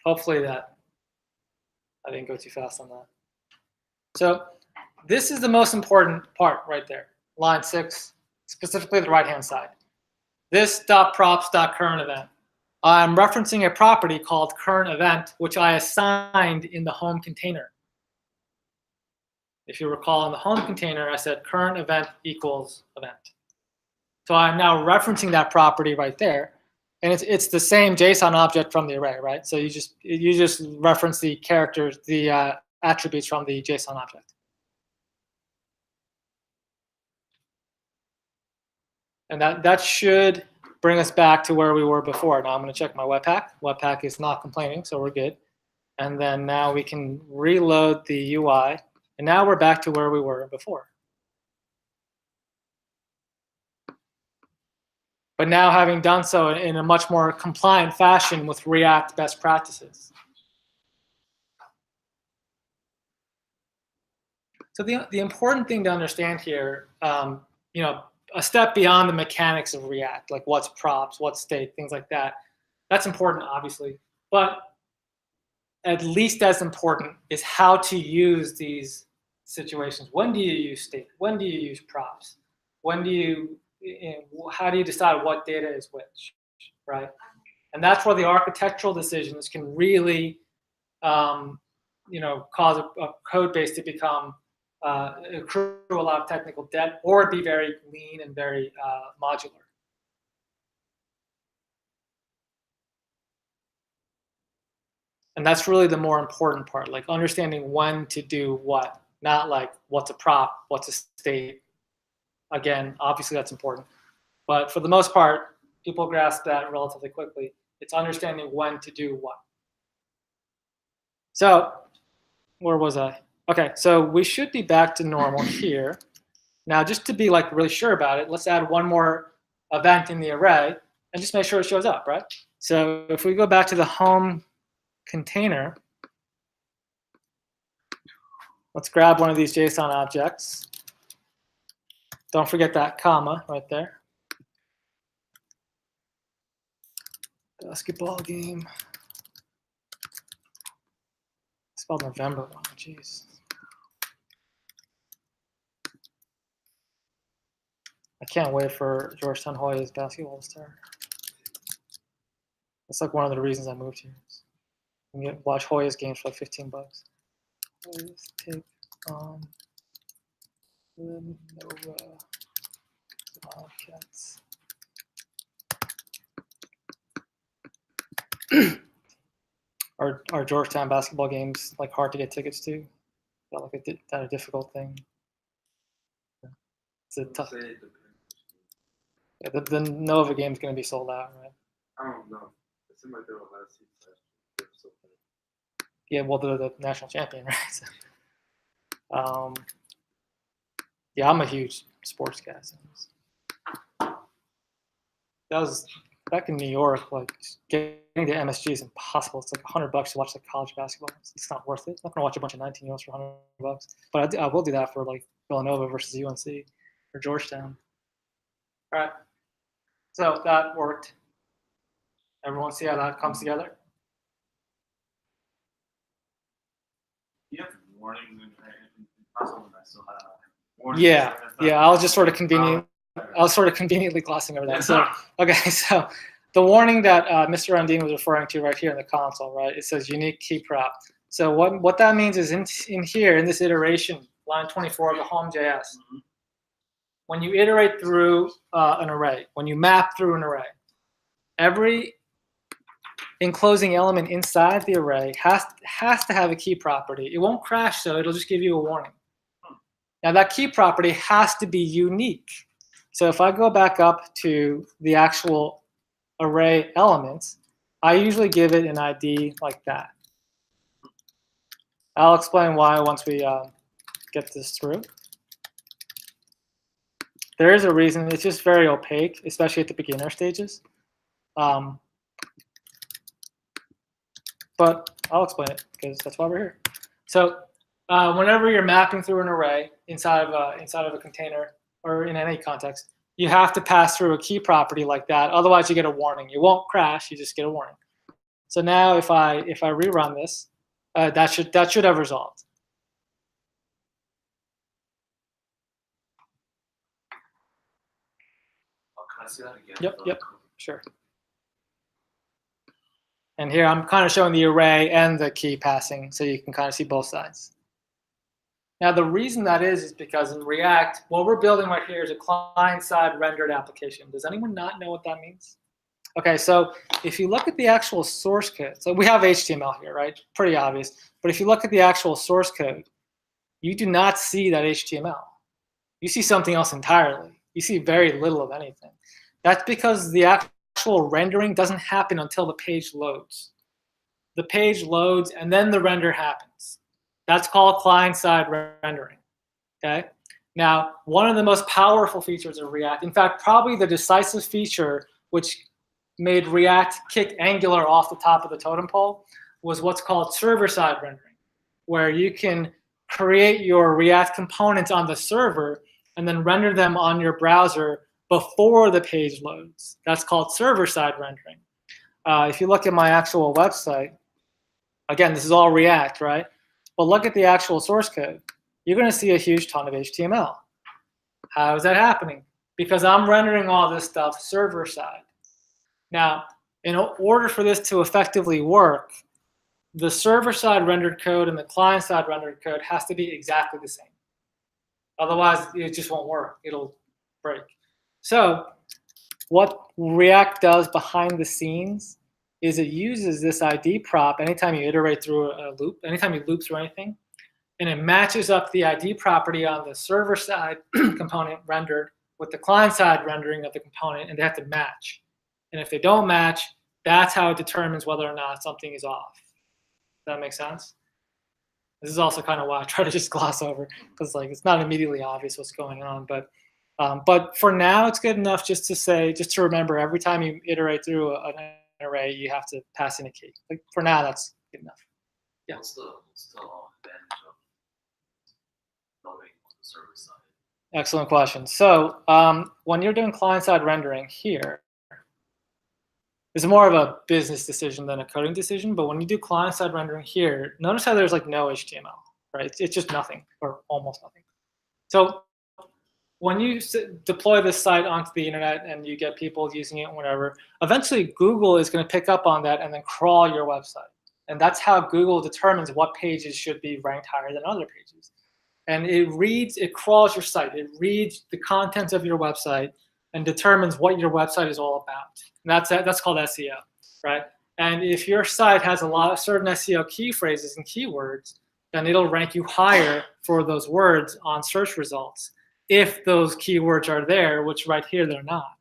Hopefully that, I didn't go too fast on that. So this is the most important part right there, line 6, specifically the right-hand side. This .props.current event. I'm referencing a property called current event, which I assigned in the home container. If you recall, in the home container, I said current event equals event. So I'm now referencing that property right there. And it's the same JSON object from the array, right? So you just reference the characters, the attributes from the JSON object. And that should bring us back to where we were before. Now I'm going to check my Webpack. Webpack is not complaining, so we're good. And then now we can reload the UI. And now we're back to where we were before. But now having done so in a much more compliant fashion with React best practices. So the important thing to understand here, you know, a step beyond the mechanics of React, like what's props, what's state, things like that. That's important, obviously. But at least as important is how to use these situations. When do you use state? When do you use props? When do you, how do you decide what data is which, right? And that's where the architectural decisions can really, you know, cause a code base to become accrue a lot of technical debt, or be very lean and very modular. And that's really the more important part, like understanding when to do what, not like what's a prop, what's a state. Again, obviously that's important. But for the most part, people grasp that relatively quickly. It's understanding when to do what. So where was I? Okay, so we should be back to normal here. Now, just to be like really sure about it, let's add one more event in the array and just make sure it shows up, right? So if we go back to the home container, let's grab one of these JSON objects. Don't forget that comma right there. Basketball game. Spelled November wrong, jeez. I can't wait for Georgetown Hoyas basketball to start. That's like one of the reasons I moved here. You can watch Hoyas games for like $15. Hoyas take on the Nova Wildcats. Are Georgetown basketball games like hard to get tickets to? Is that like a difficult thing? It's a tough. Yeah, the Nova game's going to be sold out, right? I don't know. It seemed like there were a lot of seats last year. Yeah, well, they're the national champion, right? So, yeah, I'm a huge sports guy. So that was back in New York. Like getting to MSG is impossible. It's like $100 to watch like college basketball. It's not worth it. I'm not gonna watch a bunch of 19-year-olds for $100. But I will do that for like Villanova versus UNC or Georgetown. All right. So that worked. Everyone see how that comes together? You have warnings and possible I still have warnings. Yeah, yeah. I was just sort of conveniently glossing over that. So okay, so the warning that Mr. Undine was referring to right here in the console, right? It says unique key prop. So what that means is in here in this iteration, line 24 of the home.js, when you iterate through an array, when you map through an array, every enclosing element inside the array has to have a key property. It won't crash, so it'll just give you a warning. Now that key property has to be unique. So if I go back up to the actual array elements, I usually give it an ID like that. I'll explain why once we get this through. There is a reason. It's just very opaque, especially at the beginner stages. But I'll explain it because that's why we're here. So whenever you're mapping through an array, inside of a container or in any context, you have to pass through a key property like that. Otherwise, you get a warning. You won't crash. You just get a warning. So now, if I rerun this, that should have resolved. Oh, can I see that again? Yep. Sure. And here I'm kind of showing the array and the key passing, so you can kind of see both sides. Now, the reason that is because in React, what we're building right here is a client-side rendered application. Does anyone not know what that means? Okay, so if you look at the actual source code, so we have HTML here, right? Pretty obvious. But if you look at the actual source code, you do not see that HTML. You see something else entirely. You see very little of anything. That's because the actual rendering doesn't happen until the page loads. The page loads and then the render happens. That's called client-side rendering, okay? Now, one of the most powerful features of React, in fact, probably the decisive feature which made React kick Angular off the top of the totem pole, was what's called server-side rendering, where you can create your React components on the server and then render them on your browser before the page loads. That's called server-side rendering. If you look at my actual website, again, this is all React, right? But look at the actual source code. You're going to see a huge ton of HTML. How is that happening? Because I'm rendering all this stuff server-side. Now, in order for this to effectively work, the server-side rendered code and the client-side rendered code has to be exactly the same. Otherwise, it just won't work. It'll break. So what React does behind the scenes is it uses this ID prop anytime you iterate through a loop, anytime you loop through anything, and it matches up the ID property on the server-side component rendered with the client-side rendering of the component, and they have to match. And if they don't match, that's how it determines whether or not something is off. Does that make sense? This is also kind of why I try to just gloss over, because like it's not immediately obvious what's going on. But for now, it's good enough just to remember every time you iterate through an array, you have to pass in a key. Like for now, that's good enough. Yeah. What's the advantage of loading on the server side? Excellent question. So when you're doing client-side rendering here, it's more of a business decision than a coding decision. But when you do client-side rendering here, notice how there's like no HTML, right? It's just nothing or almost nothing. So when you deploy this site onto the internet and you get people using it, whatever, eventually Google is going to pick up on that and then crawl your website. And that's how Google determines what pages should be ranked higher than other pages. And it crawls your site. It reads the contents of your website and determines what your website is all about. And that's called SEO, right? And if your site has a lot of certain SEO key phrases and keywords, then it'll rank you higher for those words on search results if those keywords are there, which right here they're not.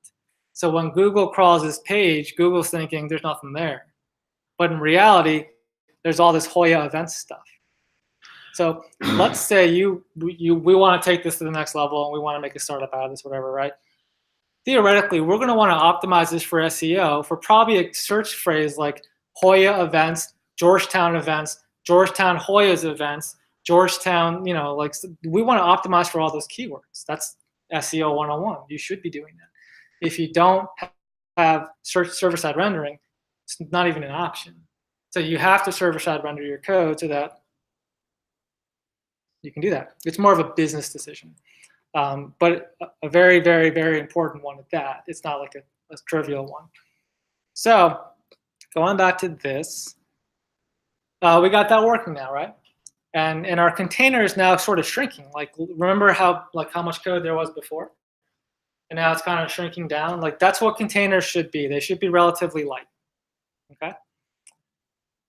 So when Google crawls this page, Google's thinking there's nothing there. But in reality, there's all this Hoya events stuff. So let's say we want to take this to the next level and we want to make a startup out of this, whatever, right? Theoretically, we're going to want to optimize this for SEO for probably a search phrase like Hoya events, Georgetown Hoya's events, Georgetown, like we want to optimize for all those keywords. That's SEO 101. You should be doing that. If you don't have server-side rendering, it's not even an option. So you have to server-side render your code so that you can do that. It's more of a business decision. But a very, very, very important one at that. It's not like a trivial one. So going back to this, we got that working now, right? And our container is now sort of shrinking. Like remember how much code there was before? And now it's kind of shrinking down. Like that's what containers should be. They should be relatively light. Okay.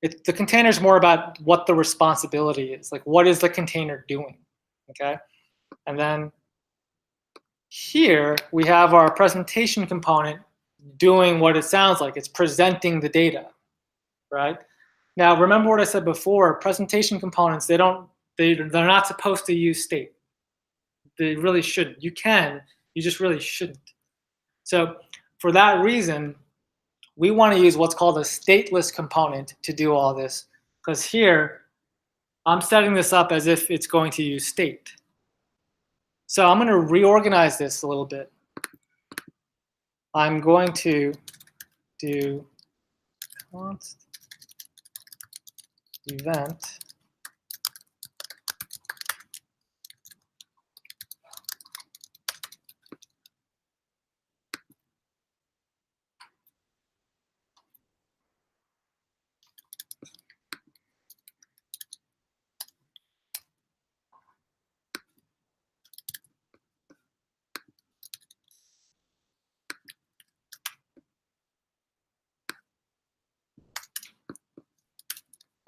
The container is more about what the responsibility is. Like what is the container doing? Okay. And then here we have our presentation component doing what it sounds like. It's presenting the data, right? Now remember what I said before. Presentation components, they're not supposed to use state. They really shouldn't. You can, you just really shouldn't. So for that reason, we want to use what's called a stateless component to do all this, because here I'm setting this up as if it's going to use state. So I'm going to reorganize this a little bit. I'm going to do const event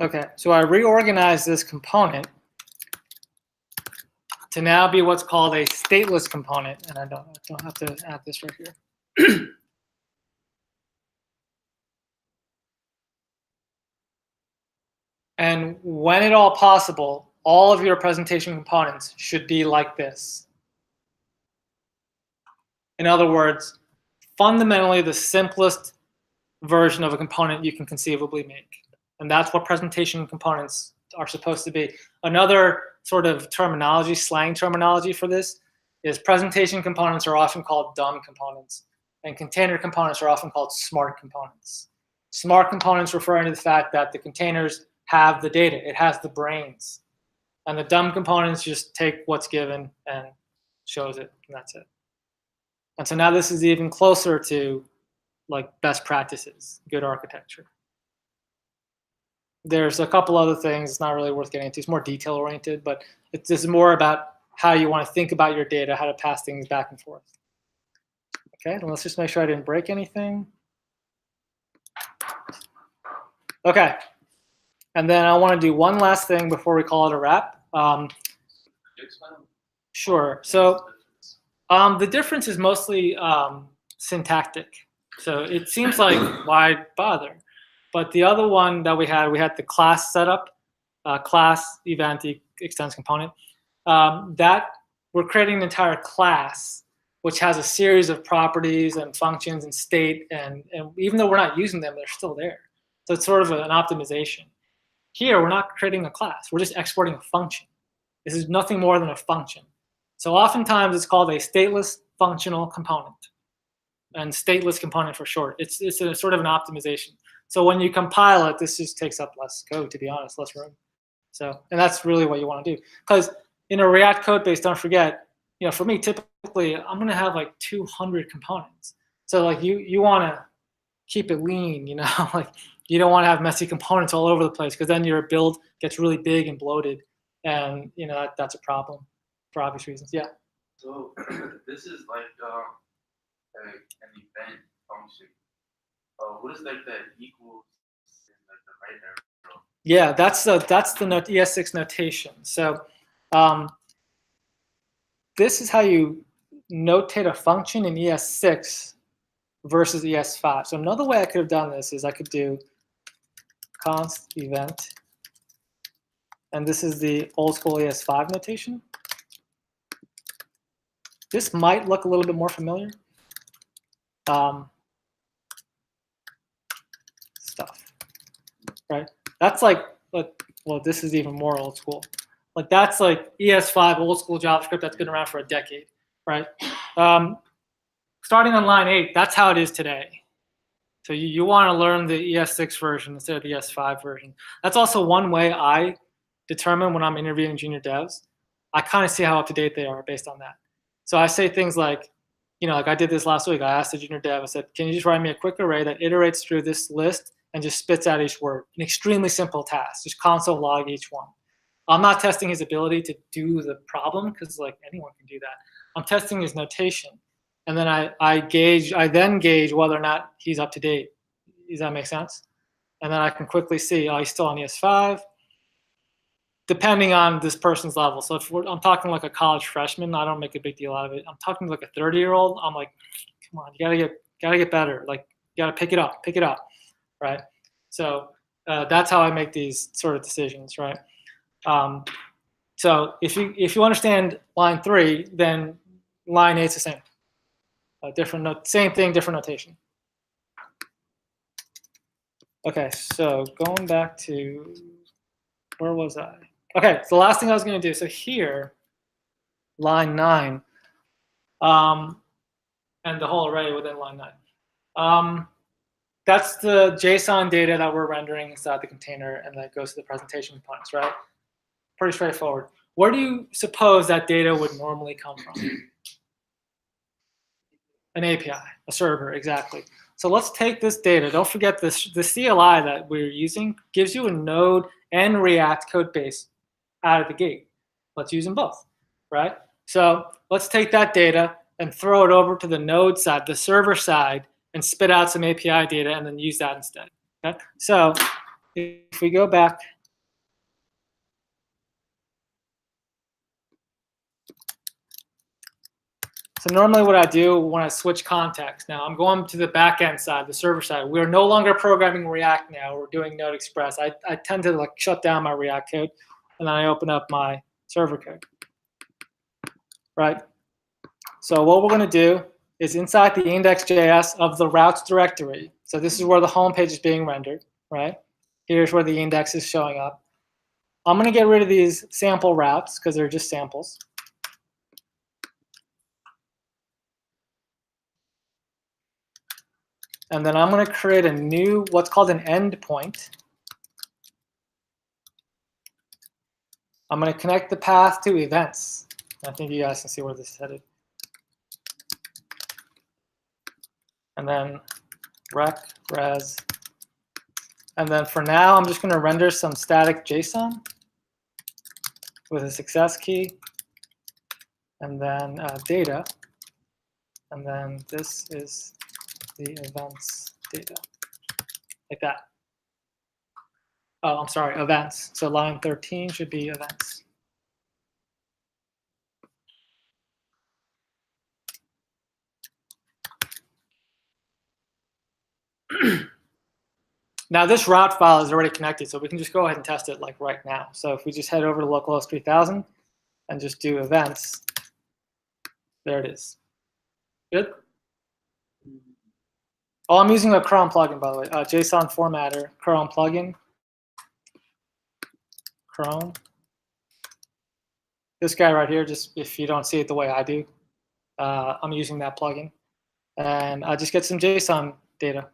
Okay, so I reorganized this component to now be what's called a stateless component, and I don't have to add this right here. And when at all possible, all of your presentation components should be like this. In other words, fundamentally the simplest version of a component you can conceivably make. And that's what presentation components are supposed to be. Another sort of terminology, slang terminology for this is presentation components are often called dumb components, and container components are often called smart components. Smart components referring to the fact that the containers have the data, it has the brains. And the dumb components just take what's given and shows it, and that's it. And so now this is even closer to like best practices, good architecture. There's a couple other things, it's not really worth getting into, it's more detail oriented, but it's just more about how you want to think about your data, how to pass things back and forth. Okay, let's just make sure I didn't break anything. Okay, and then I want to do one last thing before we call it a wrap. Sure, so the difference is mostly syntactic. So it seems like, why bother? But the other one that we had the class setup, class event extends component. That we're creating an entire class which has a series of properties and functions and state, and even though we're not using them, they're still there. So it's sort of an optimization. Here, we're not creating a class, we're just exporting a function. This is nothing more than a function. So oftentimes it's called a stateless functional component, and stateless component for short. It's a sort of an optimization. So when you compile it, this just takes up less code, to be honest, less room. So, and that's really what you want to do. Because in a React code base, don't forget, for me, typically, I'm going to have like 200 components. So like you want to keep it lean, like you don't want to have messy components all over the place, because then your build gets really big and bloated, and that's a problem for obvious reasons. Yeah. So this is like an event function. What is like the equals in like the right arrow? Yeah, that's the ES6 notation. So this is how you notate a function in ES6 versus ES5. So another way I could have done this is I could do const event, and this is the old school ES5 notation. This might look a little bit more familiar. Stuff, right? That's like, well, this is even more old school. Like that's like ES5 old school JavaScript that's been around for a decade, right? Starting on line 8, that's how it is today. So you want to learn the ES6 version instead of the ES5 version. That's also one way I determine when I'm interviewing junior devs. I kind of see how up to date they are based on that. So I say things like, like I did this last week. I asked the junior dev, I said, can you just write me a quick array that iterates through this list and just spits out each word? An extremely simple task, just console log each one. I'm not testing his ability to do the problem, because like anyone can do that. I'm testing his notation. And then I then gauge whether or not he's up to date. Does that make sense? And then I can quickly see, he's still on ES5, depending on this person's level. So if I'm talking like a college freshman, I don't make a big deal out of it. I'm talking like a 30-year-old, I'm like, come on, you gotta get better. Like, you gotta pick it up, right? So that's how I make these sort of decisions, right? So if you understand line 3, then line 8's the same. Same thing, different notation. Okay, so going back to, where was I? Okay, so the last thing I was going to do, so here, line 9, and the whole array within line 9. That's the JSON data that we're rendering inside the container, and that goes to the presentation components, right? Pretty straightforward. Where do you suppose that data would normally come from? An API, a server, exactly. So let's take this data. Don't forget this, the CLI that we're using gives you a Node and React code base out of the gate. Let's use them both, right? So let's take that data and throw it over to the Node side, the server side, and spit out some API data and then use that instead. Okay? So if we go back, so normally what I do when I switch context, now I'm going to the backend side, the server side. We're no longer programming React now. We're doing Node Express. I tend to like shut down my React code, and then I open up my server code, right? So what we're going to do is inside the index.js of the routes directory. So this is where the home page is being rendered, right? Here's where the index is showing up. I'm going to get rid of these sample routes because they're just samples. And then I'm going to create a new, what's called an endpoint. I'm going to connect the path to events. I think you guys can see where this is headed. And then rec, res. And then for now, I'm just going to render some static JSON with a success key. And then data. And then this is the events data, like that. Oh, I'm sorry, events. So line 13 should be events. Now this route file is already connected, so we can just go ahead and test it like right now. So if we just head over to localhost 3000 and just do events, there it is. Good? Oh, I'm using a Chrome plugin, by the way. JSON formatter, Chrome plugin. Chrome. This guy right here, just if you don't see it the way I do, I'm using that plugin. And I just get some JSON data.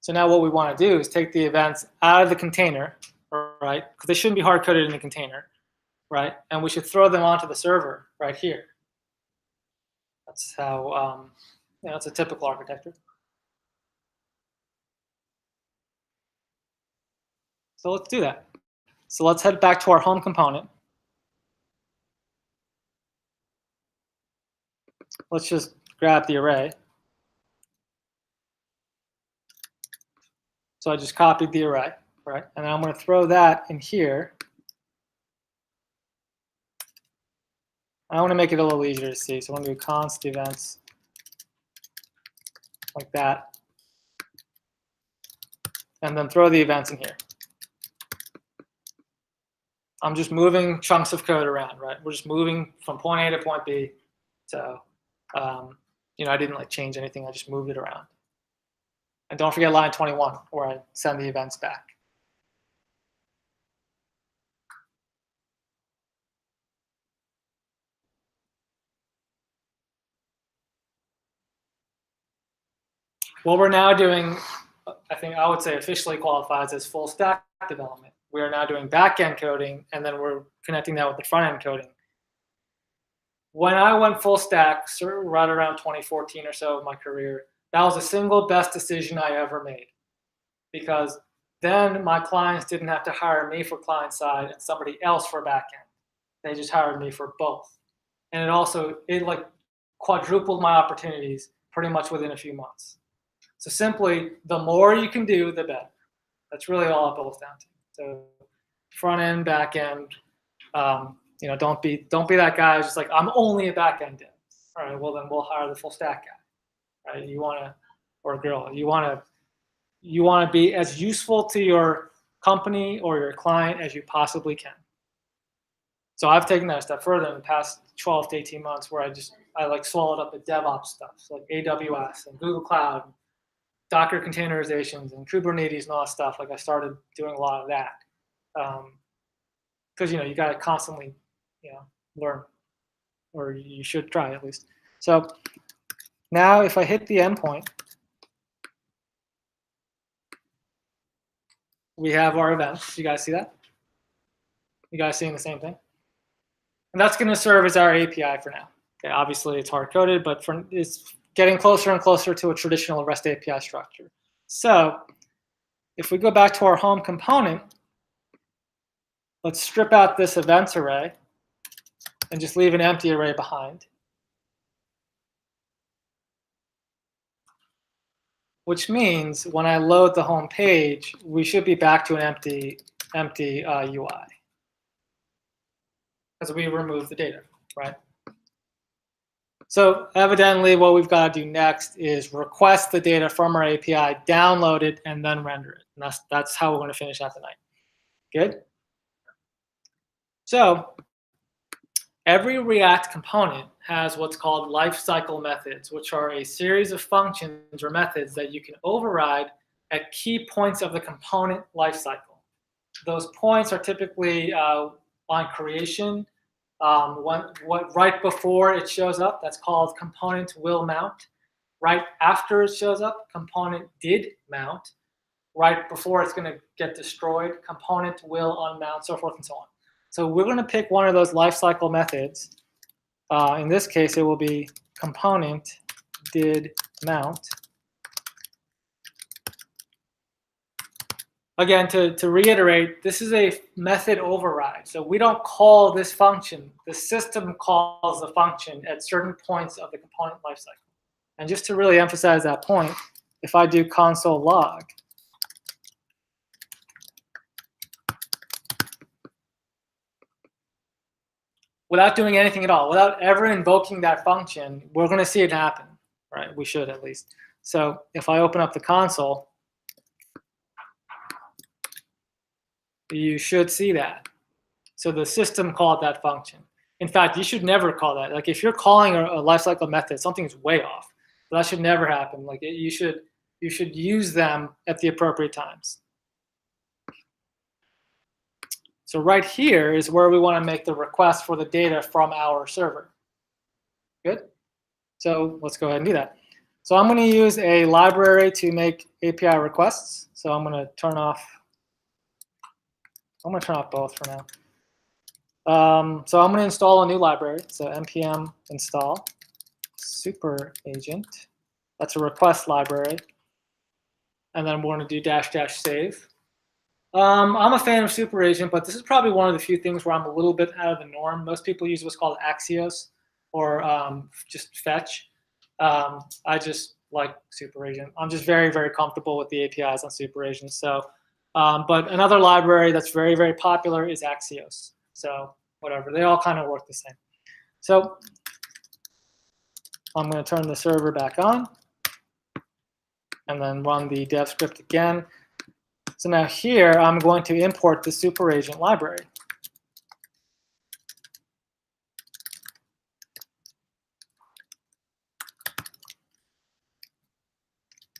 So now what we want to do is take the events out of the container, right? Because they shouldn't be hard-coded in the container, right? And we should throw them onto the server right here. That's how, it's a typical architecture. So let's do that. So let's head back to our home component. Let's just grab the array. So I just copied the array, right? And I'm going to throw that in here. I want to make it a little easier to see. So I'm going to do const events like that. And then throw the events in here. I'm just moving chunks of code around, right? We're just moving from point A to point B. So, I didn't like change anything. I just moved it around. And don't forget line 21, where I send the events back. What we're now doing, I think I would say officially qualifies as full stack development. We are now doing back-end coding, and then we're connecting that with the front-end coding. When I went full stack, right around 2014 or so of my career, that was the single best decision I ever made. Because then my clients didn't have to hire me for client side and somebody else for back-end. They just hired me for both. And it like quadrupled my opportunities pretty much within a few months. So simply, the more you can do, the better. That's really all it boils down to. So front end, back end, don't be that guy who's just like, I'm only a back end dev. All right, well then we'll hire the full stack guy. Right? Or girl, you wanna be as useful to your company or your client as you possibly can. So I've taken that a step further in the past 12 to 18 months where I like swallowed up the DevOps stuff, so like AWS and Google Cloud, Docker containerizations and Kubernetes and all that stuff. Like I started doing a lot of that. Because you got to constantly learn, or you should try at least. So now if I hit the endpoint, we have our events. You guys see that? You guys seeing the same thing? And that's going to serve as our API for now. Okay, obviously it's hard coded, but it's getting closer and closer to a traditional REST API structure. So if we go back to our home component, let's strip out this events array and just leave an empty array behind. Which means when I load the home page, we should be back to an empty UI. Because we removed the data, right? So evidently what we've got to do next is request the data from our API, download it, and then render it. And that's how we're going to finish out the night. Good? So every React component has what's called lifecycle methods, which are a series of functions or methods that you can override at key points of the component lifecycle. Those points are typically on creation, right before it shows up, that's called component will mount. Right after it shows up, component did mount. Right before it's going to get destroyed, component will unmount, so forth and so on. So we're going to pick one of those lifecycle methods. In this case, it will be component did mount. Again, to reiterate, this is a method override. So we don't call this function. The system calls the function at certain points of the component lifecycle. And just to really emphasize that point, if I do console log, without doing anything at all, without ever invoking that function, we're going to see it happen, right? We should at least. So if I open up the console, you should see that. So the system called that function. In fact, you should never call that. Like if you're calling a lifecycle method, something's way off. But that should never happen. Like you should use them at the appropriate times. So right here is where we want to make the request for the data from our server. Good? So let's go ahead and do that. So I'm going to use a library to make API requests. So I'm going to turn off both for now. So I'm going to install a new library. So npm install super agent. That's a request library. And then we're going to do -- save. I'm a fan of super agent, but this is probably one of the few things where I'm a little bit out of the norm. Most people use what's called Axios or just fetch. I just like super agent. I'm just very, very comfortable with the APIs on super agent. So, but another library that's very, very popular is Axios. So whatever, they all kind of work the same. So I'm going to turn the server back on and then run the dev script again. So now here, I'm going to import the super agent library.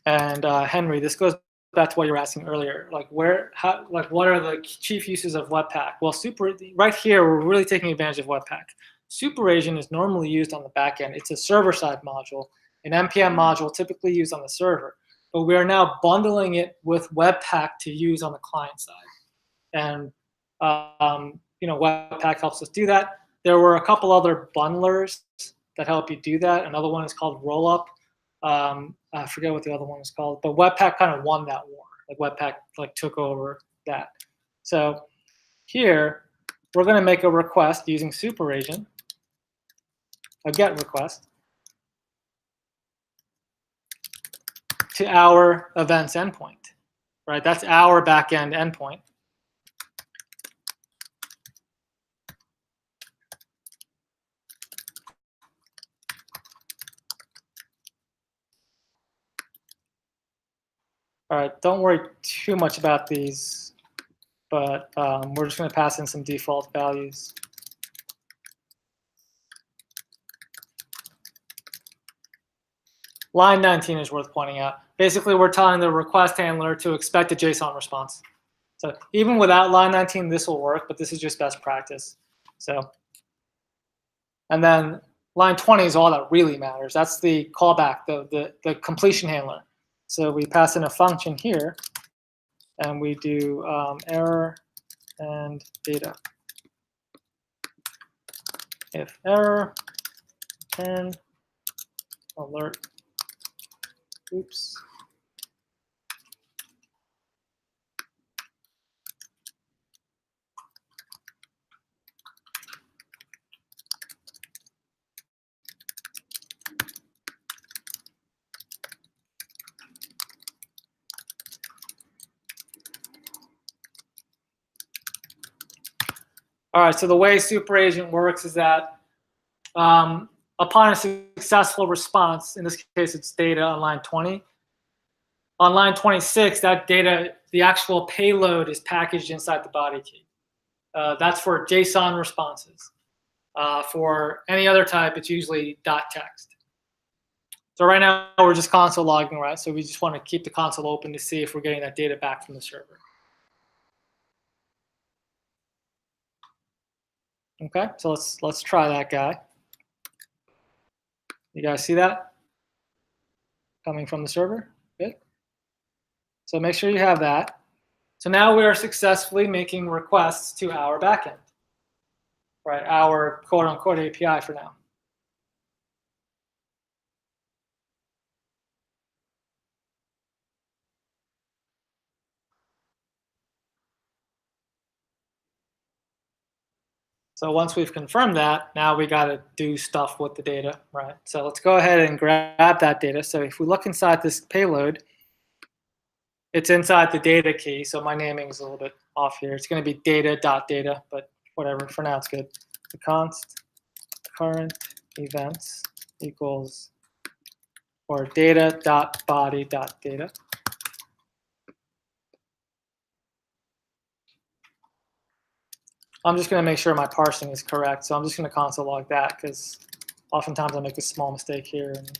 And Henry, this goes back to what you were asking earlier. Like what are the chief uses of Webpack? Well, right here, we're really taking advantage of Webpack. Super agent is normally used on the back end. It's a server-side module, an NPM module typically used on the server. But we are now bundling it with Webpack to use on the client side. And Webpack helps us do that. There were a couple other bundlers that help you do that. Another one is called Rollup. I forget what the other one is called, but Webpack kind of won that war. Like Webpack took over that. So here, we're going to make a request using super agent, a GET request, to our events endpoint, right? That's our backend endpoint. All right, don't worry too much about these, but we're just going to pass in some default values. Line 19 is worth pointing out. Basically, we're telling the request handler to expect a JSON response. So even without line 19, this will work, but this is just best practice. So, and then line 20 is all that really matters. That's the callback, the completion handler. So we pass in a function here, and we do error and data. If error, return alert. Oops. All right, so the way super agent works is that upon a successful response, in this case it's data on line 20, on line 26, that data, the actual payload is packaged inside the body key. That's for JSON responses. For any other type, it's usually .text. So right now we're just console logging, right? So we just want to keep the console open to see if we're getting that data back from the server. Okay, so let's try that guy. You guys see that? Coming from the server? Good. So make sure you have that. So now we are successfully making requests to our backend, right? Our quote unquote API for now. So once we've confirmed that, now we got to do stuff with the data, right? So let's go ahead and grab that data. So if we look inside this payload, it's inside the data key. So my naming is a little bit off here. It's going to be data.data, but whatever. For now, it's good. The const current events equals or data.body.data. I'm just going to make sure my parsing is correct. So I'm just going to console log that because oftentimes I make a small mistake here and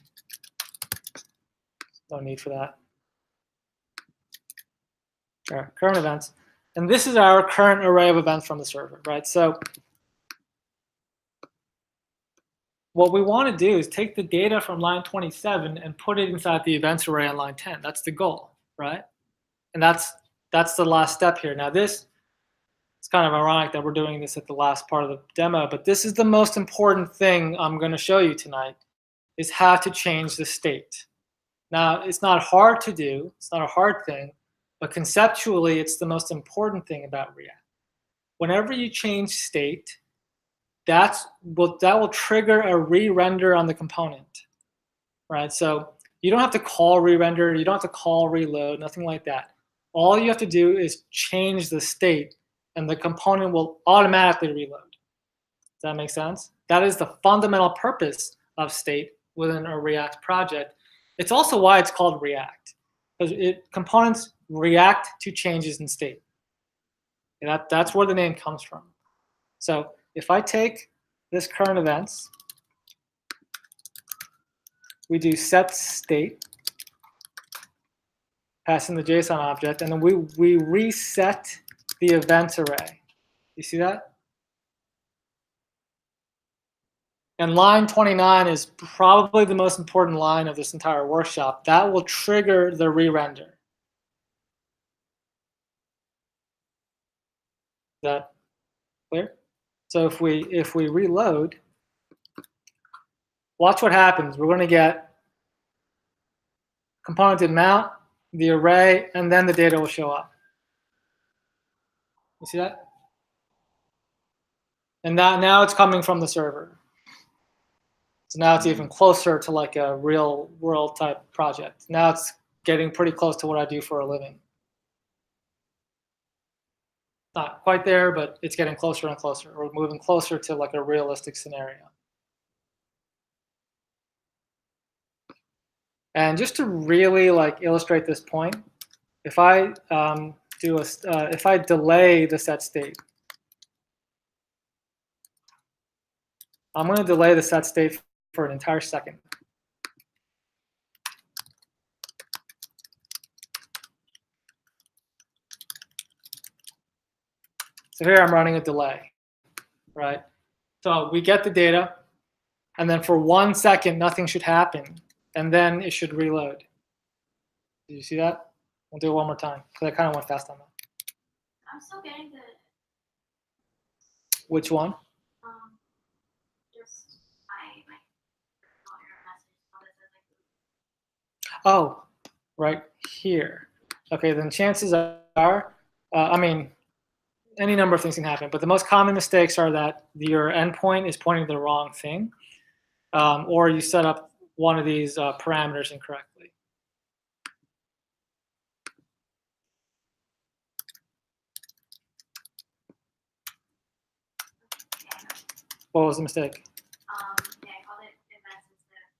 no need for that. All right, current events. And this is our current array of events from the server, right? So what we want to do is take the data from line 27 and put it inside the events array on line 10. That's the goal, right? And that's the last step here. Now this, it's kind of ironic that we're doing this at the last part of the demo, but this is the most important thing I'm going to show you tonight, is how to change the state. Now, it's not hard to do. It's not a hard thing, but conceptually, it's the most important thing about React. Whenever you change state, that will trigger a re-render on the component, right? So you don't have to call re-render. You don't have to call reload, nothing like that. All you have to do is change the state, and the component will automatically reload. Does that make sense? That is the fundamental purpose of state within a React project. It's also why it's called React, because components react to changes in state. And that's where the name comes from. So if I take this current events, we do set state, pass in the JSON object, and then we reset the events array. You see that? And line 29 is probably the most important line of this entire workshop. That will trigger the re-render. Is that clear? So if we reload, watch what happens. We're going to get component did mount, the array, and then the data will show up. You see that? And now it's coming from the server. So now it's even closer to like a real world type project. Now it's getting pretty close to what I do for a living. Not quite there, but it's getting closer and closer. We're moving closer to like a realistic scenario. And just to really like illustrate this point, if I if I delay the set state, I'm going to delay the set state for an entire second. So here I'm running a delay, right? So we get the data, and then for 1 second, nothing should happen, and then it should reload. Did you see that? We'll do it one more time, because I kind of went fast on that. I'm still getting the Which one? just my error message. All this is like Oh, right here. Okay, then chances are, I mean, any number of things can happen, but the most common mistakes are that your endpoint is pointing to the wrong thing, or you set up one of these parameters incorrectly. What was the mistake? yeah, I called it events instead of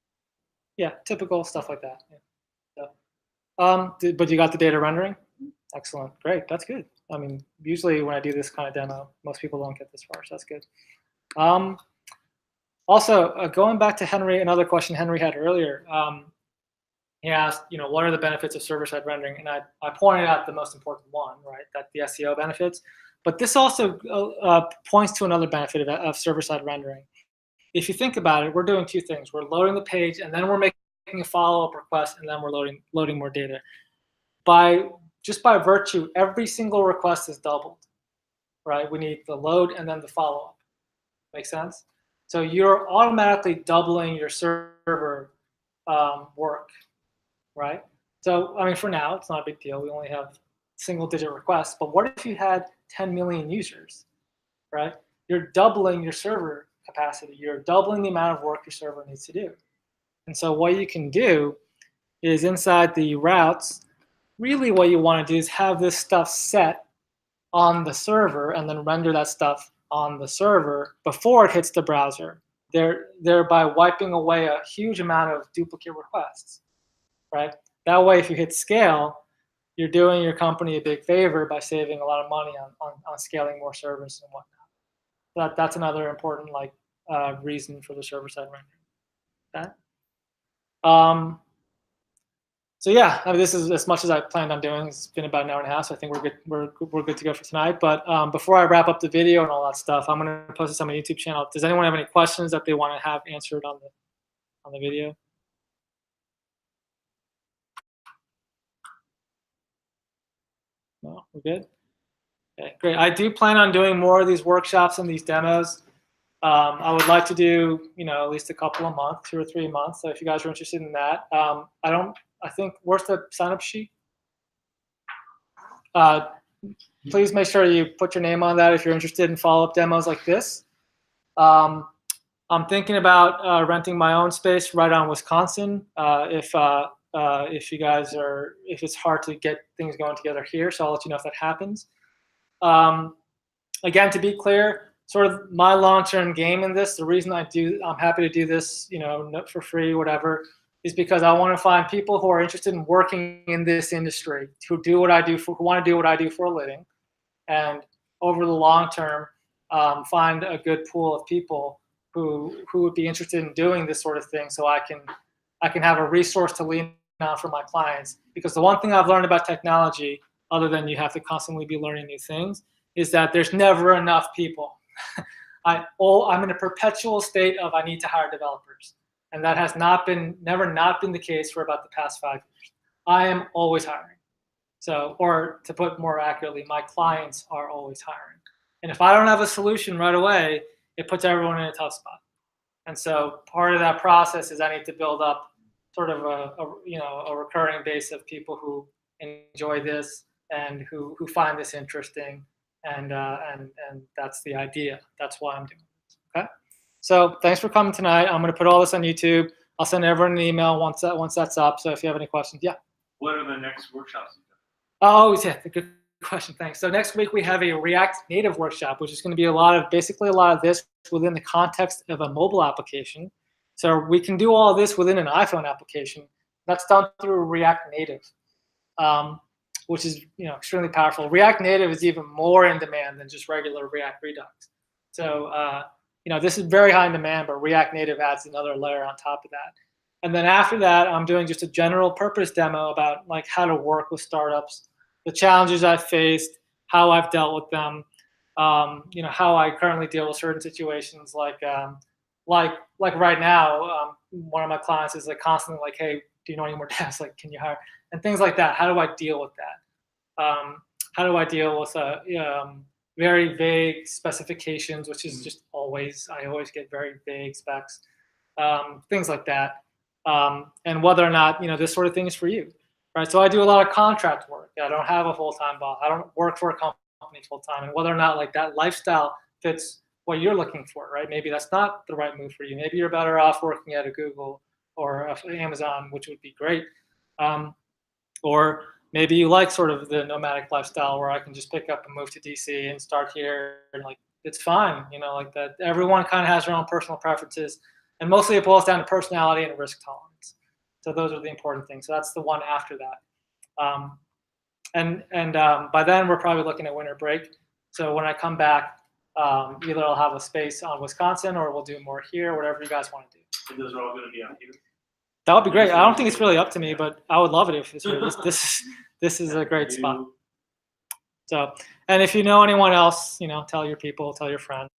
Yeah, typical stuff like that. Yeah. So, but you got the data rendering? Excellent, great, that's good. I mean, usually when I do this kind of demo, most people don't get this far, so that's good. Also, going back to Henry, another question Henry had earlier. He asked, what are the benefits of server-side rendering? And I pointed out the most important one, right? That the SEO benefits. But this also points to another benefit of server-side rendering. If you think about it, we're doing two things. We're loading the page, and then we're making a follow-up request, and then we're loading more data. Just by virtue, every single request is doubled, right? We need the load and then the follow-up. Make sense? So you're automatically doubling your server work, right? So, I mean, for now, it's not a big deal. We only have single-digit requests. But what if you had 10 million users, right? You're doubling your server capacity. You're doubling the amount of work your server needs to do. And so what you can do is inside the routes, really what you want to do is have this stuff set on the server and then render that stuff on the server before it hits the browser, thereby wiping away a huge amount of duplicate requests, right? That way, if you hit scale, you're doing your company a big favor by saving a lot of money on scaling more servers and whatnot. That's another important reason for the server-side rendering. Okay. So yeah, I mean, this is as much as I planned on doing. It's been about an hour and a half, so I think we're good. We're good to go for tonight. But before I wrap up the video and all that stuff, I'm going to post this on my YouTube channel. Does anyone have any questions that they want to have answered on the video? No, we're good. Okay, great. I do plan on doing more of these workshops and these demos. I would like to do, at least a couple a month, 2 or 3 months. So if you guys are interested in that, I think, where's the sign-up sheet? Please make sure you put your name on that if you're interested in follow-up demos like this. I'm thinking about renting my own space right on Wisconsin if you guys if it's hard to get things going together here. So I'll let you know if that happens. Again, to be clear, sort of my long-term game in this, the reason I'm happy to do this, for free, whatever, is because I want to find people who are interested in working in this industry, who want to do what I do for a living, and over the long term, find a good pool of people who would be interested in doing this sort of thing, so I can have a resource to lean on for my clients. Because the one thing I've learned about technology, other than you have to constantly be learning new things, is that there's never enough people. I'm in a perpetual state of I need to hire developers. And that has never not been the case for about the past 5 years. I am always hiring. So, or to put more accurately, my clients are always hiring. And if I don't have a solution right away, it puts everyone in a tough spot. And so part of that process is I need to build up sort of a recurring base of people who enjoy this and who find this interesting. And that's the idea. That's why I'm doing this. Okay. So thanks for coming tonight. I'm going to put all this on YouTube. I'll send everyone an email once that's up. So if you have any questions, yeah. What are the next workshops? Oh, yeah, good question. Thanks. So next week we have a React Native workshop, which is going to be basically a lot of this within the context of a mobile application. So we can do all of this within an iPhone application. That's done through React Native, which is extremely powerful. React Native is even more in demand than just regular React Redux. So this is very high in demand, but React Native adds another layer on top of that. And then after that, I'm doing just a general purpose demo about how to work with startups, the challenges I've faced, how I've dealt with them, you know, how I currently deal with certain situations, like right now, one of my clients is like constantly like, hey, do you know any more devs? Like, can you hire? And things like that. How do I deal with that? How do I deal with very vague specifications, which is just I always get very vague specs, things like that, and whether or not, you know, this sort of thing is for you, right? So I do a lot of contract work. I don't have a full-time boss. I don't work for a company full-time, and whether or not like that lifestyle fits what you're looking for, right? Maybe that's not the right move for you. Maybe you're better off working at a Google or Amazon, which would be great. Or maybe you like sort of the nomadic lifestyle where I can just pick up and move to DC and start here, and like it's fine, you know, like that. Everyone kind of has their own personal preferences, and mostly it boils down to personality and risk tolerance. So those are the important things. So that's the one after that. By then we're probably looking at winter break. So when I come back, either I'll have a space on Wisconsin or we'll do more here, whatever you guys want to do. And those are all going to be on here. That would be great. I don't think it's really up to me, but I would love it if it's here. This is a great spot. So, and if you know anyone else, you know, tell your people, tell your friends.